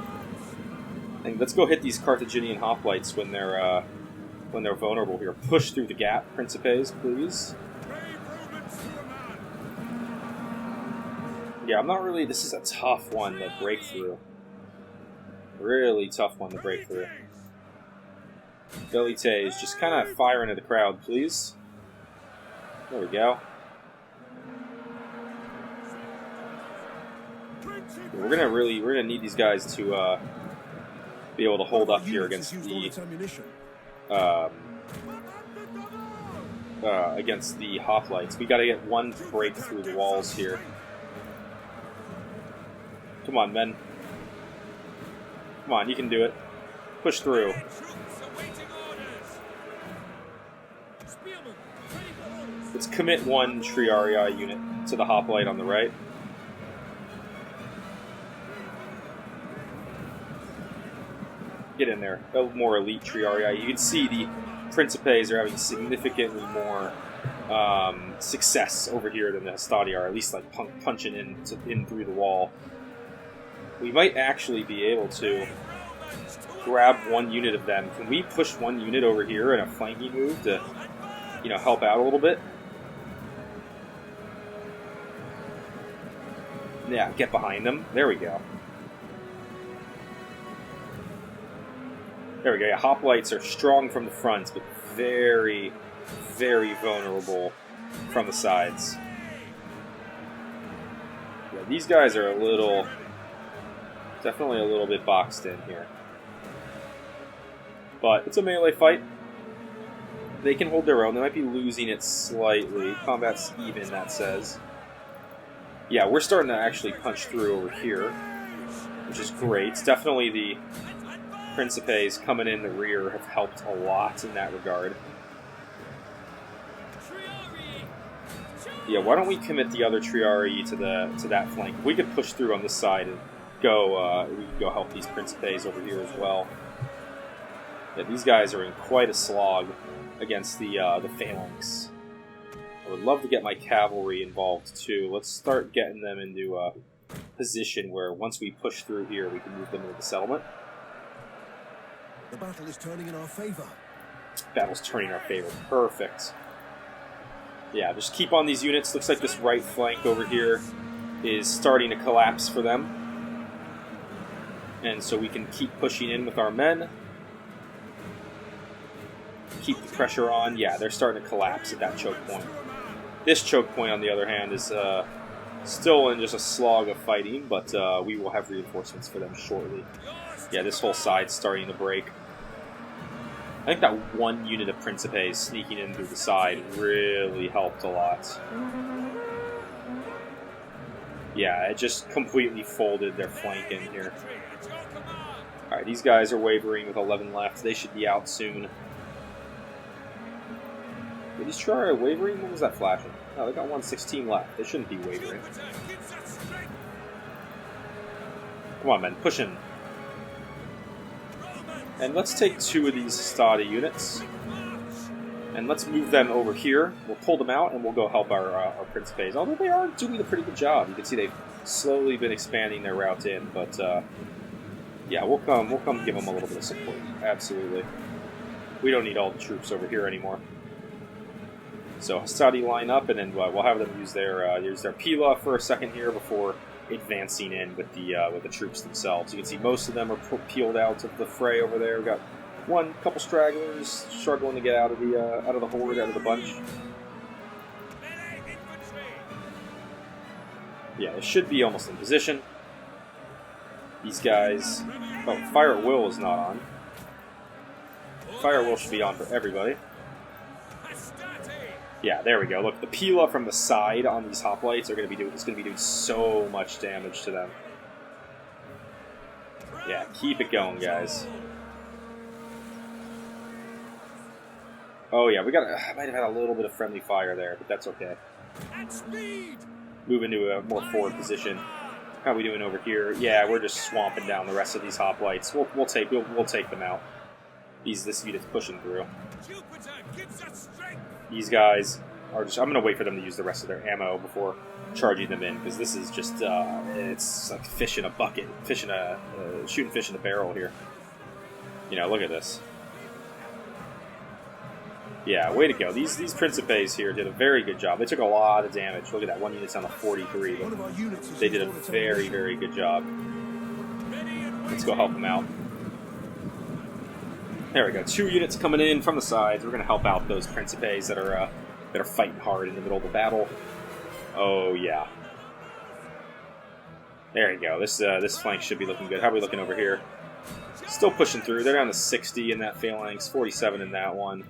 And let's go hit these Carthaginian hoplites when they're vulnerable here. Push through the gap, Principes, please. Yeah, I'm not really... This is a tough one to break through. Really tough one to break through. Velites, just kind of fire into the crowd, please. There we go. We're gonna need these guys to be able to hold up here against the hoplites. We got to get one break through the walls here. Come on, men. Come on, you can do it. Push through. Let's commit one Triarii unit to the hoplite on the right. Get in there. A more elite Triarii. You can see the Principes are having significantly more success over here than the Hastati are, at least like punching in through the wall. We might actually be able to grab one unit of them. Can we push one unit over here in a flanking move to, you know, help out a little bit? Yeah, get behind them. There we go. There we go. Yeah, hoplites are strong from the front, but very, very vulnerable from the sides. Yeah, these guys are definitely a little bit boxed in here. But it's a melee fight. They can hold their own. They might be losing it slightly. Combat's even, that says. Yeah, we're starting to actually punch through over here, which is great. It's definitely the Principes coming in the rear have helped a lot in that regard. Yeah, why don't we commit the other Triarii to that flank? If we could push through on this side and go, we can go help these Principes over here as well. Yeah, these guys are in quite a slog against the Phalanx. I would love to get my cavalry involved too. Let's start getting them into a position where once we push through here, we can move them into the settlement. The battle is turning in our favor. Battle's turning in our favor. Perfect. Yeah, just keep on these units. Looks like this right flank over here is starting to collapse for them. And so we can keep pushing in with our men. Keep the pressure on. Yeah, they're starting to collapse at that choke point. This choke point, on the other hand, is still in just a slog of fighting, but we will have reinforcements for them shortly. Yeah, this whole side's starting to break. I think that one unit of Principes sneaking in through the side really helped a lot. Yeah, it just completely folded their flank in here. Alright, these guys are wavering with 11 left. They should be out soon. Did these try wavering? What was that flashing? No, they got 116 left. They shouldn't be wavering. Come on, men. Push in. And let's take 2 of these Stadi units. And let's move them over here. We'll pull them out, and we'll go help our Principes. Although they are doing a pretty good job. You can see they've slowly been expanding their route in. But, yeah, we'll come give them a little bit of support. Absolutely. We don't need all the troops over here anymore. So Hastati line up, and then we'll have them use their Pila for a second here before advancing in with the troops themselves. You can see most of them are peeled out of the fray over there. We've got couple stragglers struggling to get out of the horde, out of the bunch. Yeah, it should be almost in position. These guys. Oh, Fire at Will is not on. Fire at Will should be on for everybody. Yeah, there we go. Look, the Pila from the side on these hoplites are going to be doing so much damage to them. Yeah, keep it going, guys. Oh yeah, I might have had a little bit of friendly fire there, but that's okay. Move into a more forward position. How are we doing over here? Yeah, we're just swamping down the rest of these hoplites. We'll take them out. This unit's pushing through. These guys are just... I'm going to wait for them to use the rest of their ammo before charging them in, because this is just... it's like fish in a bucket. Shooting fish in a barrel here. You know, look at this. Yeah, way to go. These Principes here did a very good job. They took a lot of damage. Look at that. One unit's down to 43. But they did a very, very good job. Let's go help them out. There we go. 2 units coming in from the sides. We're going to help out those Principes that are fighting hard in the middle of the battle. Oh, yeah. There you go. This flank should be looking good. How are we looking over here? Still pushing through. They're down to 60 in that phalanx, 47 in that one.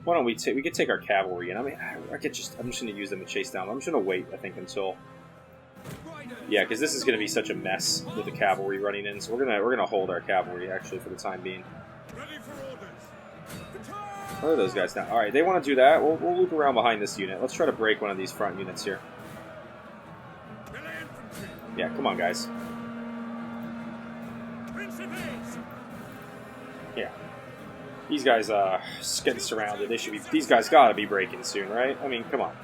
Why don't we could take our cavalry, and I mean, I'm just going to use them to chase down. I'm just going to wait, I think, until... Yeah, because this is going to be such a mess with the cavalry running in, so we're gonna hold our cavalry, actually, for the time being. Where are those guys now? Alright, they want to do that. We'll loop around behind this unit. Let's try to break one of these front units here. Yeah, come on, guys. Yeah. These guys getting surrounded. These guys gotta be breaking soon, right? I mean, come on.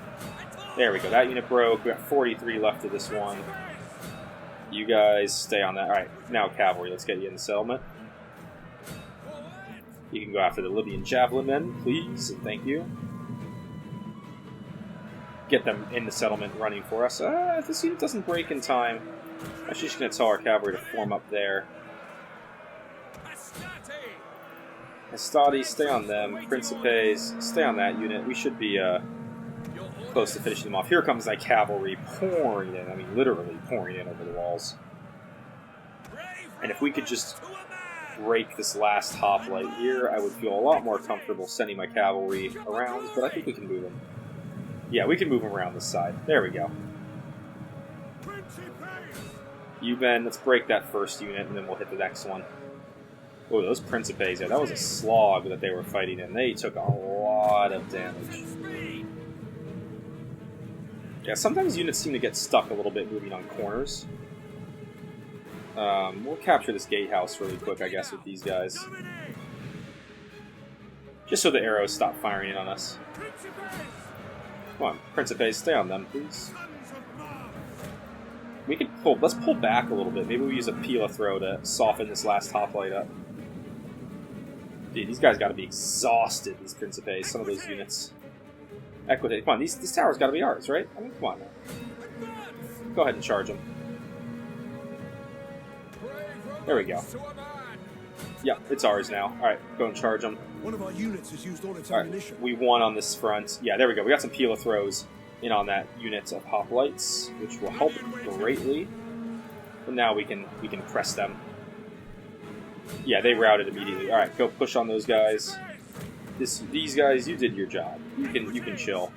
There we go. That unit broke. We got 43 left of this one. You guys stay on that. Alright, now cavalry. Let's get you in the settlement. You can go after the Libyan javelin men, please, and thank you. Get them in the settlement running for us. If this unit doesn't break in time, I'm actually just going to tell our cavalry to form up there. Hastati, stay on them. Principes, stay on that unit. We should be close to finishing them off. Here comes that cavalry pouring in. I mean, literally pouring in over the walls. And if we could just break this last hoplite here, I would feel a lot more comfortable sending my cavalry around, but I think we can move them. Yeah, we can move them around this side. There we go. You men, let's break that first unit, and then we'll hit the next one. Oh, those Principes, yeah, that was a slog that they were fighting in. They took a lot of damage. Yeah, sometimes units seem to get stuck a little bit moving on corners. We'll capture this gatehouse really quick, I guess, with these guys. Just so the arrows stop firing in on us. Come on, Principes, stay on them, please. We could pull. Let's pull back a little bit. Maybe we use a Pila throw to soften this last hoplite up. Dude, these guys got to be exhausted, these Principes, some of those units. Equity, come on, this tower's got to be ours, right? I mean, come on now. Go ahead and charge them. There we go. Yeah, it's ours now. Alright, go and charge them. One of our units has used all its Alright, ammunition. we won on this front. Yeah, there we go. We got some Pila throws in on that unit of hoplites, which will help greatly. And now we can press them. Yeah, they routed immediately. Alright, go push on those guys. These guys, you did your job. You can chill.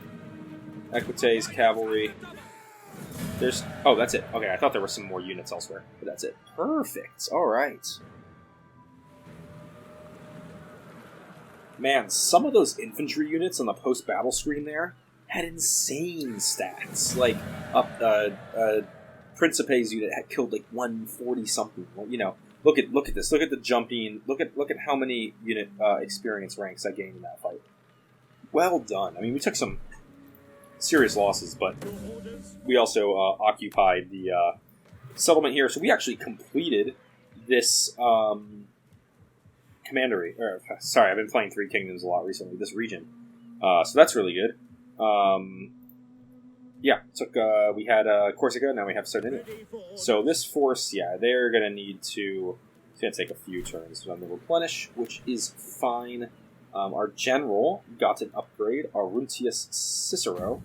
Equites, cavalry. There's... Oh, that's it. Okay, I thought there were some more units elsewhere, but that's it. Perfect. Alright. Man, some of those infantry units on the post-battle screen there had insane stats. Like, a Principes unit had killed like 140-something. You know, look at this. Look at the jumping. Look at how many unit experience ranks I gained in that fight. Well done. I mean, we took some serious losses, but we also occupied the settlement here. So we actually completed this commandery. Sorry, I've been playing Three Kingdoms a lot recently. This region, so that's really good. Yeah, we had Corsica. Now we have Sardinia. So this force, yeah, they're gonna need to. It's gonna take a few turns to replenish, which is fine. Our general got an upgrade, Aruntius Cicero.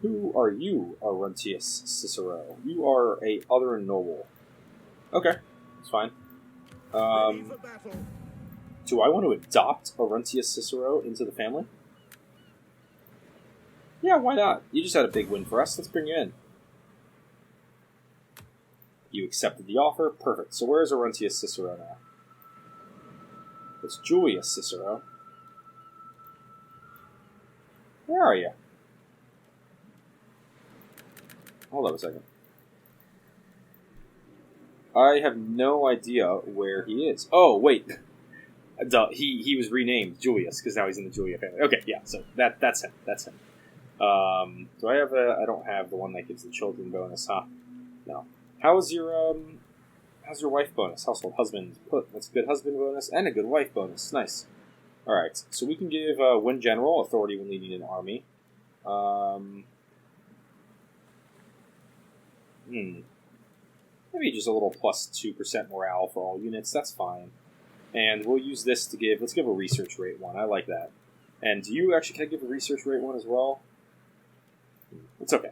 Who are you, Aruntius Cicero? You are a other noble. Okay, it's fine. Do I want to adopt Aruntius Cicero into the family? Yeah, why not? You just had a big win for us. Let's bring you in. You accepted the offer. Perfect. So where is Aruntius Cicero now? It's Julius Cicero. Where are you? Hold on a second. I have no idea where he is. Oh, wait. Duh, he was renamed Julius, because now he's in the Julia family. Okay, yeah, so that's him. That's him. Do I have I don't have the one that gives the children bonus, huh? No. How's your wife bonus? Household husband. That's a good husband bonus and a good wife bonus. Nice. Alright, so we can give Win General authority when leading an army. Maybe just a little plus 2% morale for all units. That's fine. And we'll use this to give... Let's give a research rate one. I like that. And do you actually... Can I give a research rate one as well? It's okay.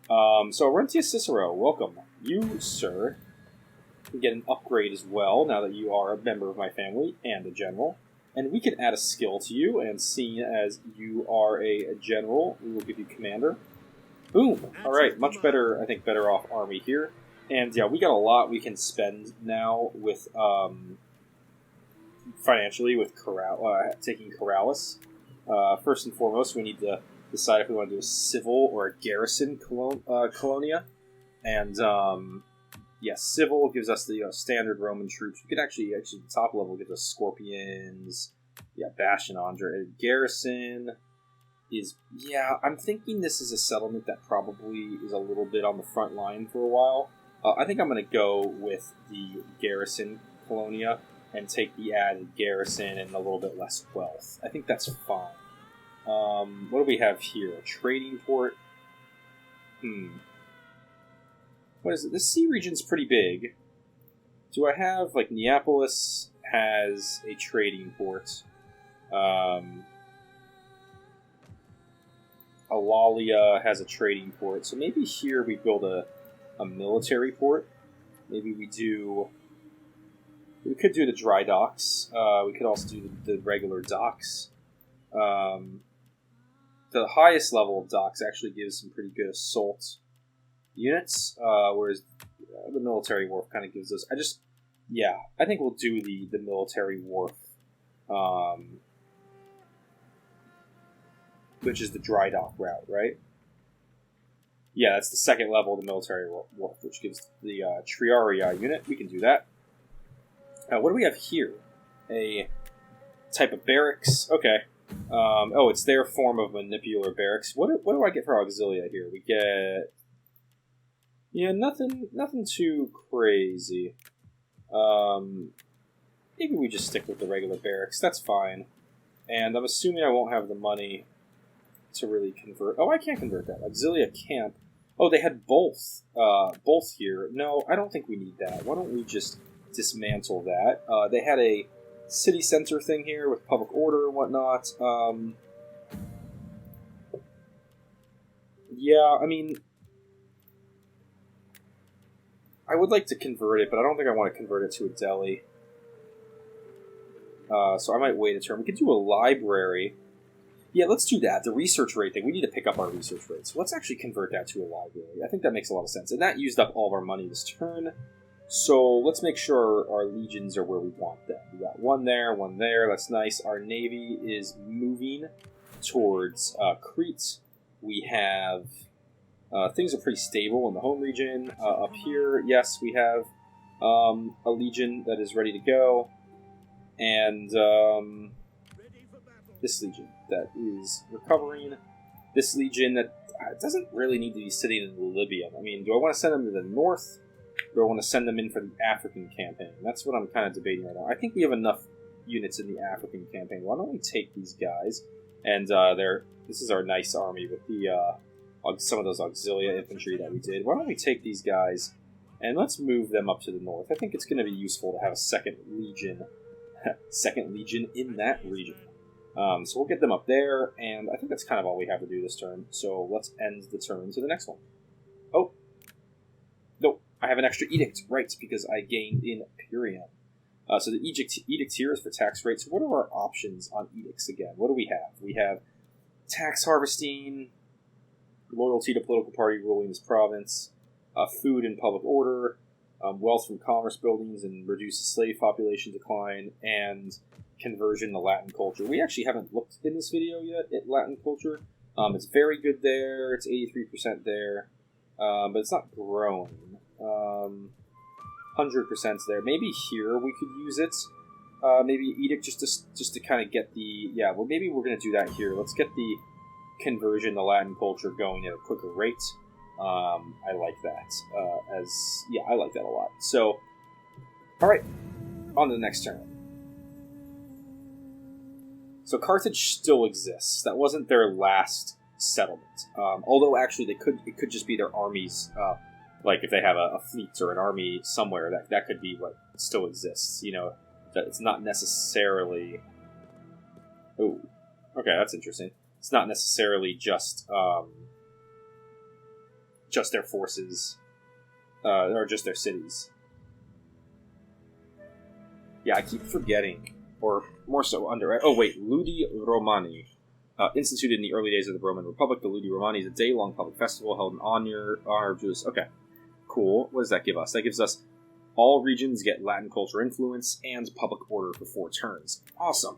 So, Aruntius Cicero, welcome. You, sir, can get an upgrade as well, now that you are a member of my family and a general. And we can add a skill to you, and seeing as you are a general, we will give you commander. Boom! Alright, much better, I think, better off army here. And yeah, we got a lot we can spend now with, financially, with taking Corrales. First and foremost, we need to decide if we want to do a civil or a garrison colonia. And, yeah, civil gives us the standard Roman troops. We could actually, the top level gives us Scorpions, yeah, Bastion Andre. Garrison is, yeah, I'm thinking this is a settlement that probably is a little bit on the front line for a while. I think I'm going to go with the Garrison Colonia and take the added garrison and a little bit less wealth. I think that's fine. What do we have here? A trading port? What is it? This sea region's pretty big. Do I have, like, Neapolis has a trading port. Alalia has a trading port. So maybe here we build a military port. Maybe we could do the dry docks. We could also do the regular docks. The highest level of docks actually gives some pretty good assault units, whereas the military wharf kind of gives us... I think we'll do the military wharf, which is the dry dock route, right? Yeah, that's the second level of the military wharf, which gives the Triarii unit. We can do that. What do we have here? A type of barracks. Okay. It's their form of manipular barracks. What do I get for auxilia here? We get... Yeah, nothing too crazy. Maybe we just stick with the regular barracks. That's fine. And I'm assuming I won't have the money to really convert... Oh, I can't convert that. Auxilia camp. Oh, they had both here. No, I don't think we need that. Why don't we just dismantle that? They had a city center thing here with public order and whatnot. Yeah, I mean... I would like to convert it, but I don't think I want to convert it to a deli. So I might wait a turn. We could do a library. Yeah, let's do that. The research rate thing. We need to pick up our research rate. So let's actually convert that to a library. I think that makes a lot of sense. And that used up all of our money this turn. So let's make sure our legions are where we want them. We got one there. That's nice. Our navy is moving towards Crete. We have... things are pretty stable in the home region. Up here, yes, we have a legion that is ready to go. And this legion that is recovering. This legion that doesn't really need to be sitting in Libya. I mean, do I want to send them to the north? Or do I want to send them in for the African campaign? That's what I'm kind of debating right now. I think we have enough units in the African campaign. Why don't we take these guys? And this is our nice army with the... some of those auxilia infantry that we did. Why don't we take these guys and let's move them up to the north? I think it's going to be useful to have a second legion in that region. So we'll get them up there, and I think that's kind of all we have to do this turn. So let's end the turn to the next one. Oh, no, I have an extra edict, right? Because I gained in Imperium. So the edict here is for tax rates. What are our options on edicts again? What do we have? We have tax harvesting. Loyalty to political party ruling this province, food and public order, wealth from commerce buildings and reduce slave population decline, and conversion to Latin culture. We actually haven't looked in this video yet at Latin culture. It's very good there. It's 83% there, but it's not growing. 100% there. Maybe here we could use it. Maybe edict just to kind of get the maybe we're gonna do that here. Let's get the conversion to Latin culture going at a quicker rate. I like that. I like that a lot. So, alright, on to the next turn. So Carthage still exists. That wasn't their last settlement. Although actually it could just be their armies, like if they have a fleet or an army somewhere, that could be what still exists. You know, that it's not necessarily... Oh, okay, that's interesting. It's not necessarily just their forces, or just their cities. Yeah, I keep forgetting, or more so under... Oh wait, Ludi Romani. Instituted in the early days of the Roman Republic, the Ludi Romani is a day-long public festival held in honor of Jews. Okay, cool. What does that give us? That gives us all regions get Latin culture influence and public order for 4 turns. Awesome.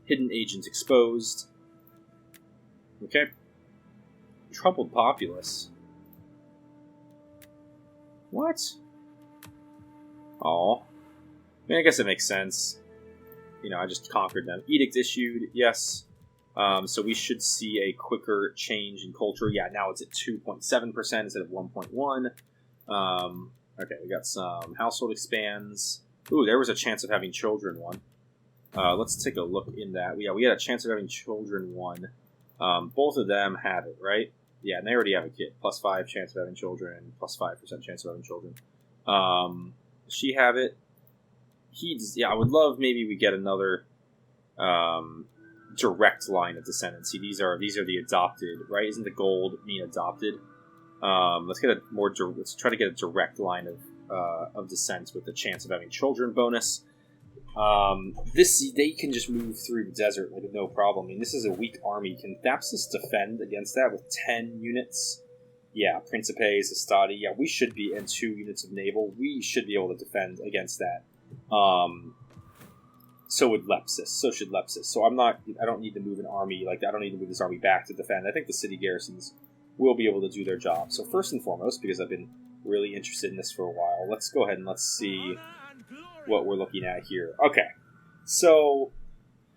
Hidden agents exposed. Okay. Troubled populace. What? Aw. I mean, I guess it makes sense. You know, I just conquered them. Edict issued, yes. So we should see a quicker change in culture. Yeah, now it's at 2.7% instead of 1.1. Okay, we got some household expands. Ooh, there was a chance of having children one. Let's take a look in that. Yeah, we had a chance of having children one. Both of them have it, right? Yeah, and they already have a kid. +5 chance of having children, +5% chance of having children. Does she have it? I would love maybe we get another direct line of descendants. See, these are the adopted, right? Isn't the gold mean adopted? Let's try to get a direct line of descent with the chance of having children bonus. They can just move through the desert like no problem. I mean, this is a weak army. Can Thapsus defend against that with 10 units? Yeah, Principes, Estadi. Yeah, we should be in 2 units of naval. We should be able to defend against that. So would Lepsis. So should Lepsis. So I don't need to move an army. I don't need to move this army back to defend. I think the city garrisons will be able to do their job. So first and foremost, because I've been really interested in this for a while, let's go ahead and let's see what we're looking at here. Okay. So,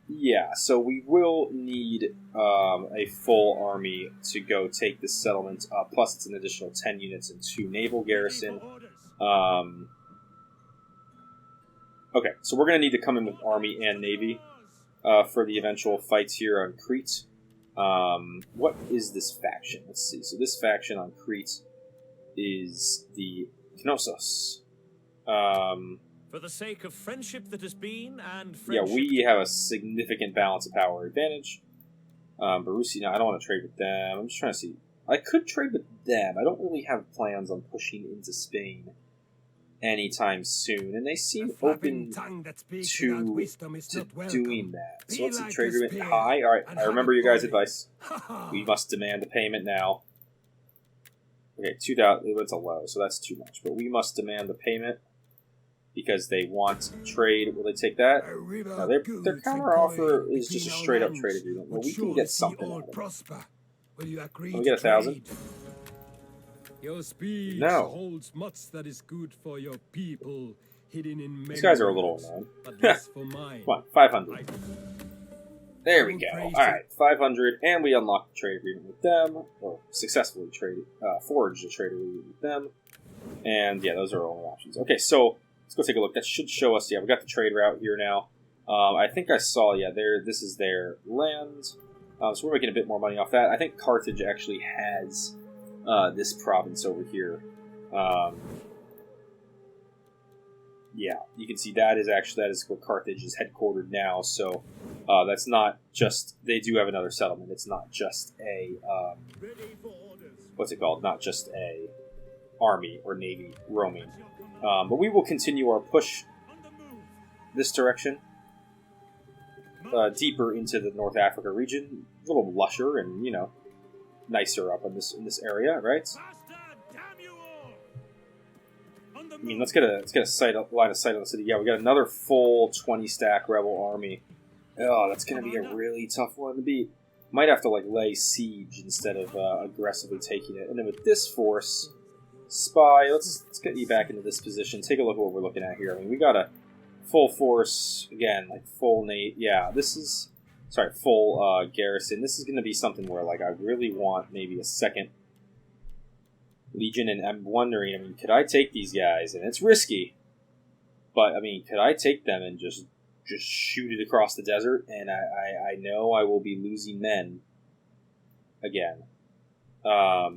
yeah. So we will need a full army to go take this settlement. Plus it's an additional 10 units and 2 naval garrison. Okay, so we're going to need to come in with army and navy for the eventual fights here on Crete. What is this faction? Let's see. So this faction on Crete is the Knossos. For the sake of friendship that has been and friendship... Yeah, we have a significant balance of power advantage. Barussi, no, I don't want to trade with them. I'm just trying to see. I could trade with them. I don't really have plans on pushing into Spain anytime soon, and they seem open to doing that. So let's see, trade agreement high. Alright, I remember your guys' advice. We must demand a payment now. Okay, 2,000, it's a low, so that's too much. But we must demand the payment because they want trade. Will they take that? No, their counter offer is just a straight up trade agreement. Well, we can get something out of it. Can we get 1,000? Your speech holds much that is good for your people, hidden in many. These guys are a little annoying. Come on, 500. There we go. Alright, 500, and we unlocked the trade agreement with them, or successfully forged a trade agreement with them. And yeah, those are our only options. Okay, so let's go take a look. That should show us, yeah, we got the trade route here now. I think I saw, yeah, this is their land. So we're making a bit more money off that. I think Carthage actually has this province over here. Yeah, you can see that is where Carthage is headquartered now. So that's not just, they do have another settlement. It's not just a what's it called? Not just a army or navy roaming. But we will continue our push this direction, deeper into the North Africa region. A little lusher and nicer up in this area, right? I mean, let's get a line of sight on the city. Yeah, we got another full 20-stack rebel army. Oh, that's going to be a really tough one to beat. Might have to lay siege instead of aggressively taking it. And then with this force, spy. Let's get you back into this position. Take a look at what we're looking at here. I mean, we got a full force again, full Nate. Yeah, this is. Sorry, full garrison. This is going to be something where, I really want maybe a second Legion, and I'm wondering, I mean, could I take these guys? And it's risky, but, I mean, could I take them and just shoot it across the desert? And I know I will be losing men again. I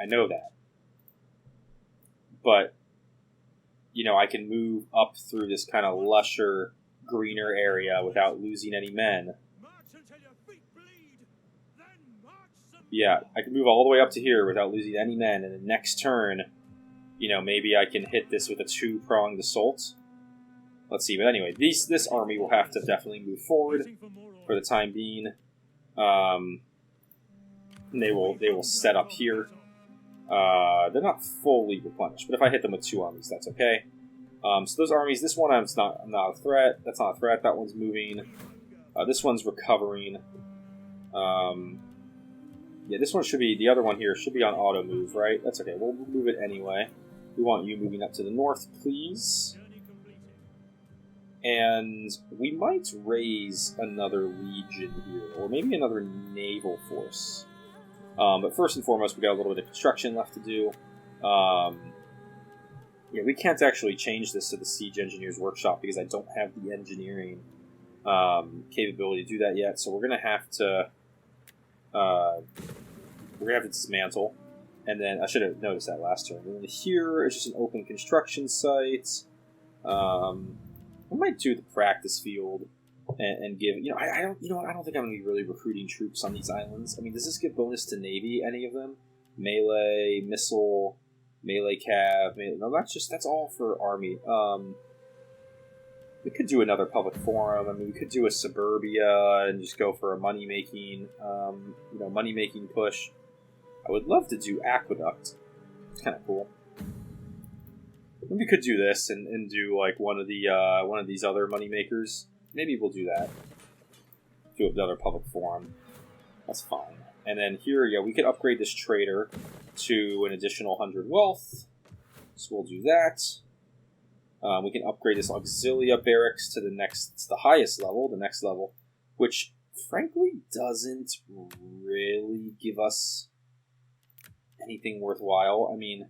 know that. But, I can move up through this kind of lusher, greener area without losing any men. Yeah, I can move all the way up to here without losing any men, and the next turn, maybe I can hit this with a 2-pronged assault. Let's see, but anyway, this army will have to definitely move forward for the time being. They will set up here. They're not fully replenished, but if I hit them with 2 armies, that's okay. So those armies, this one I'm not a threat. That's not a threat. That one's moving. This one's recovering. Yeah, this one should be, the other one here should be on auto move, right? That's okay. We'll move it anyway. We want you moving up to the north, please. And we might raise another legion here, or maybe another naval force. But first and foremost, we got a little bit of construction left to do. Yeah, we can't actually change this to the Siege Engineer's Workshop because I don't have the engineering capability to do that yet. So we're gonna have to dismantle, and then I should have noticed that last turn. And then here is just an open construction site. I might do the practice field and give I don't think I'm gonna be really recruiting troops on these islands. I mean, does this give bonus to Navy? Any of them? Melee, missile, melee cav. No, that's all for army. We could do another public forum. I mean, we could do a suburbia and just go for a money making push. I would love to do aqueduct. It's kind of cool. Maybe we could do this and do like one of these other money makers. Maybe we'll do that. Do another public forum. That's fine. And then here, yeah, we could upgrade this trader to an additional 100 wealth. So we'll do that. We can upgrade this Auxilia barracks to the highest level, the next level, which frankly doesn't really give us anything worthwhile. I mean,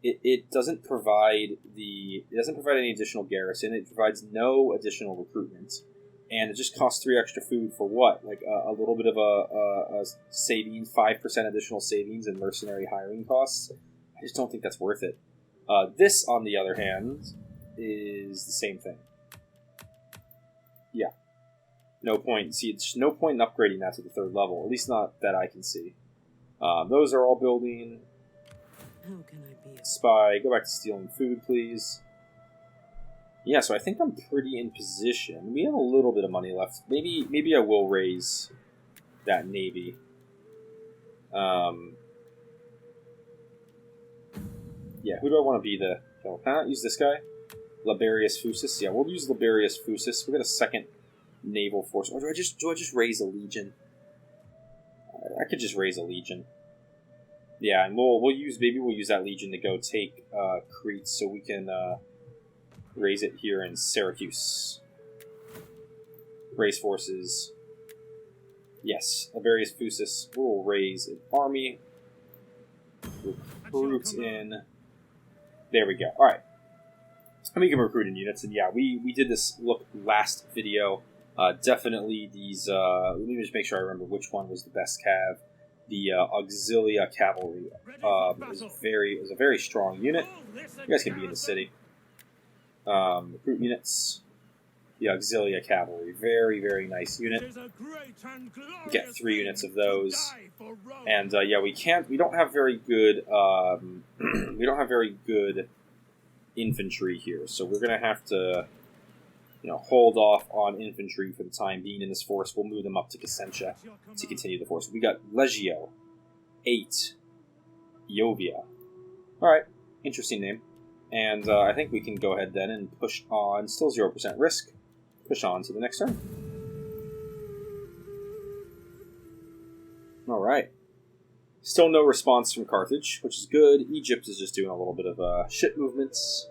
it doesn't provide any additional garrison. It provides no additional recruitment, and it just costs 3 extra food for what? Like a little bit of a savings, 5% additional savings in mercenary hiring costs. I just don't think that's worth it. This, on the other hand, is the same thing. Yeah. No point. See, it's no point in upgrading that to the 3rd level. At least not that I can see. Those are all building. How can I be? Spy. Go back to stealing food, please. Yeah, so I think I'm pretty in position. We have a little bit of money left. Maybe I will raise that navy. Yeah, who do I want to be the... Can I not use this guy? Liberius Fusus? Yeah, we'll use Liberius Fusus. We've got a 2nd naval force. Or do I just raise a legion? I could just raise a legion. Yeah, and we'll use that legion to go take Crete, so we can raise it here in Syracuse. Raise forces. Yes, Liberius Fusus will raise an army. Recruit in... There we go. Alright. And we can recruit in units. And yeah, we did this last video. Definitely these... let me just make sure I remember which one was the best cav. The Auxilia Cavalry is a very strong unit. You guys can be in the city. Recruit units. The Auxilia Cavalry. Very, very nice unit. We get 3 units of those. And yeah, we don't have very good infantry here, so we're gonna have to hold off on infantry for the time being in this force. We'll move them up to Cassentia to continue the force. We got Legio 8 Iovia. Alright, interesting name. And I think we can go ahead then and push on, still 0% risk, push on to the next turn. Alright. Still no response from Carthage, which is good. Egypt is just doing a little bit of shit movements.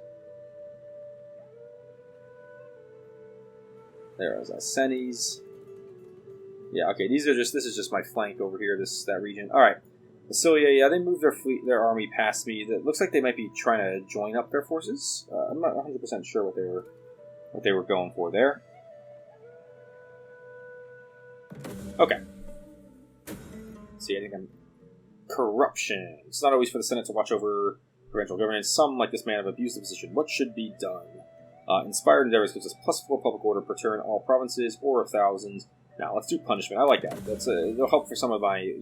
There is Senes. Yeah, okay, this is just my flank over here, that region. Alright. Massilia, yeah, they moved their army past me. It looks like they might be trying to join up their forces. I'm not 100% sure what they were going for there. Okay. See, I think I'm... Corruption. It's not always for the Senate to watch over provincial governance. Some, like this man, have abused the position. What should be done? Inspired Endeavors gives us +4 public order per turn, all provinces, or 1,000. Now, let's do punishment. I like that. It'll help for some of my,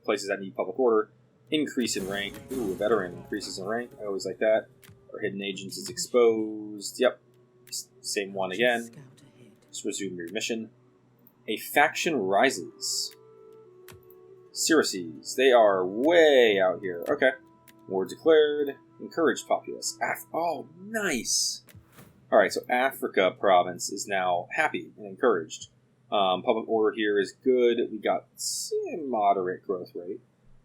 places that need public order. Increase in rank. Ooh, a veteran increases in rank. I always like that. Our hidden agents is exposed. Yep. Same one again. Let's resume your mission. A faction rises. Syracuse. They are way out here. Okay. War declared. Encouraged populace. Oh, nice! Alright, so Africa province is now happy and encouraged. Public order here is good. We got moderate growth rate.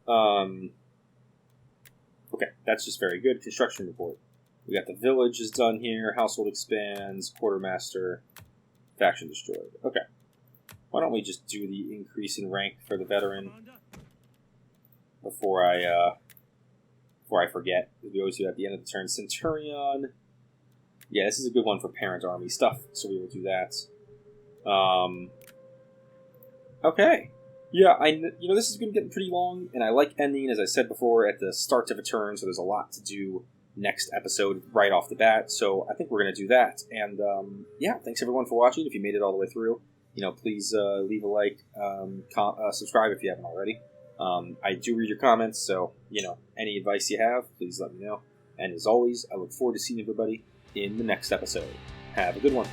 Okay, that's just very good. Construction report. We got the village is done here. Household expands. Quartermaster. Faction destroyed. Okay. Why don't we just do the increase in rank for the veteran before I before I forget. We always do at the end of the turn. Centurion. Yeah, this is a good one for parent army stuff, so we will do that. Okay. Yeah, this is going to get pretty long, and I like ending, as I said before, at the start of a turn, so there's a lot to do next episode right off the bat, so I think we're going to do that. And, yeah, thanks everyone for watching. If you made it all the way through, please leave a like, subscribe if you haven't already. I do read your comments, so, any advice you have, please let me know. And as always, I look forward to seeing everybody in the next episode. Have a good one.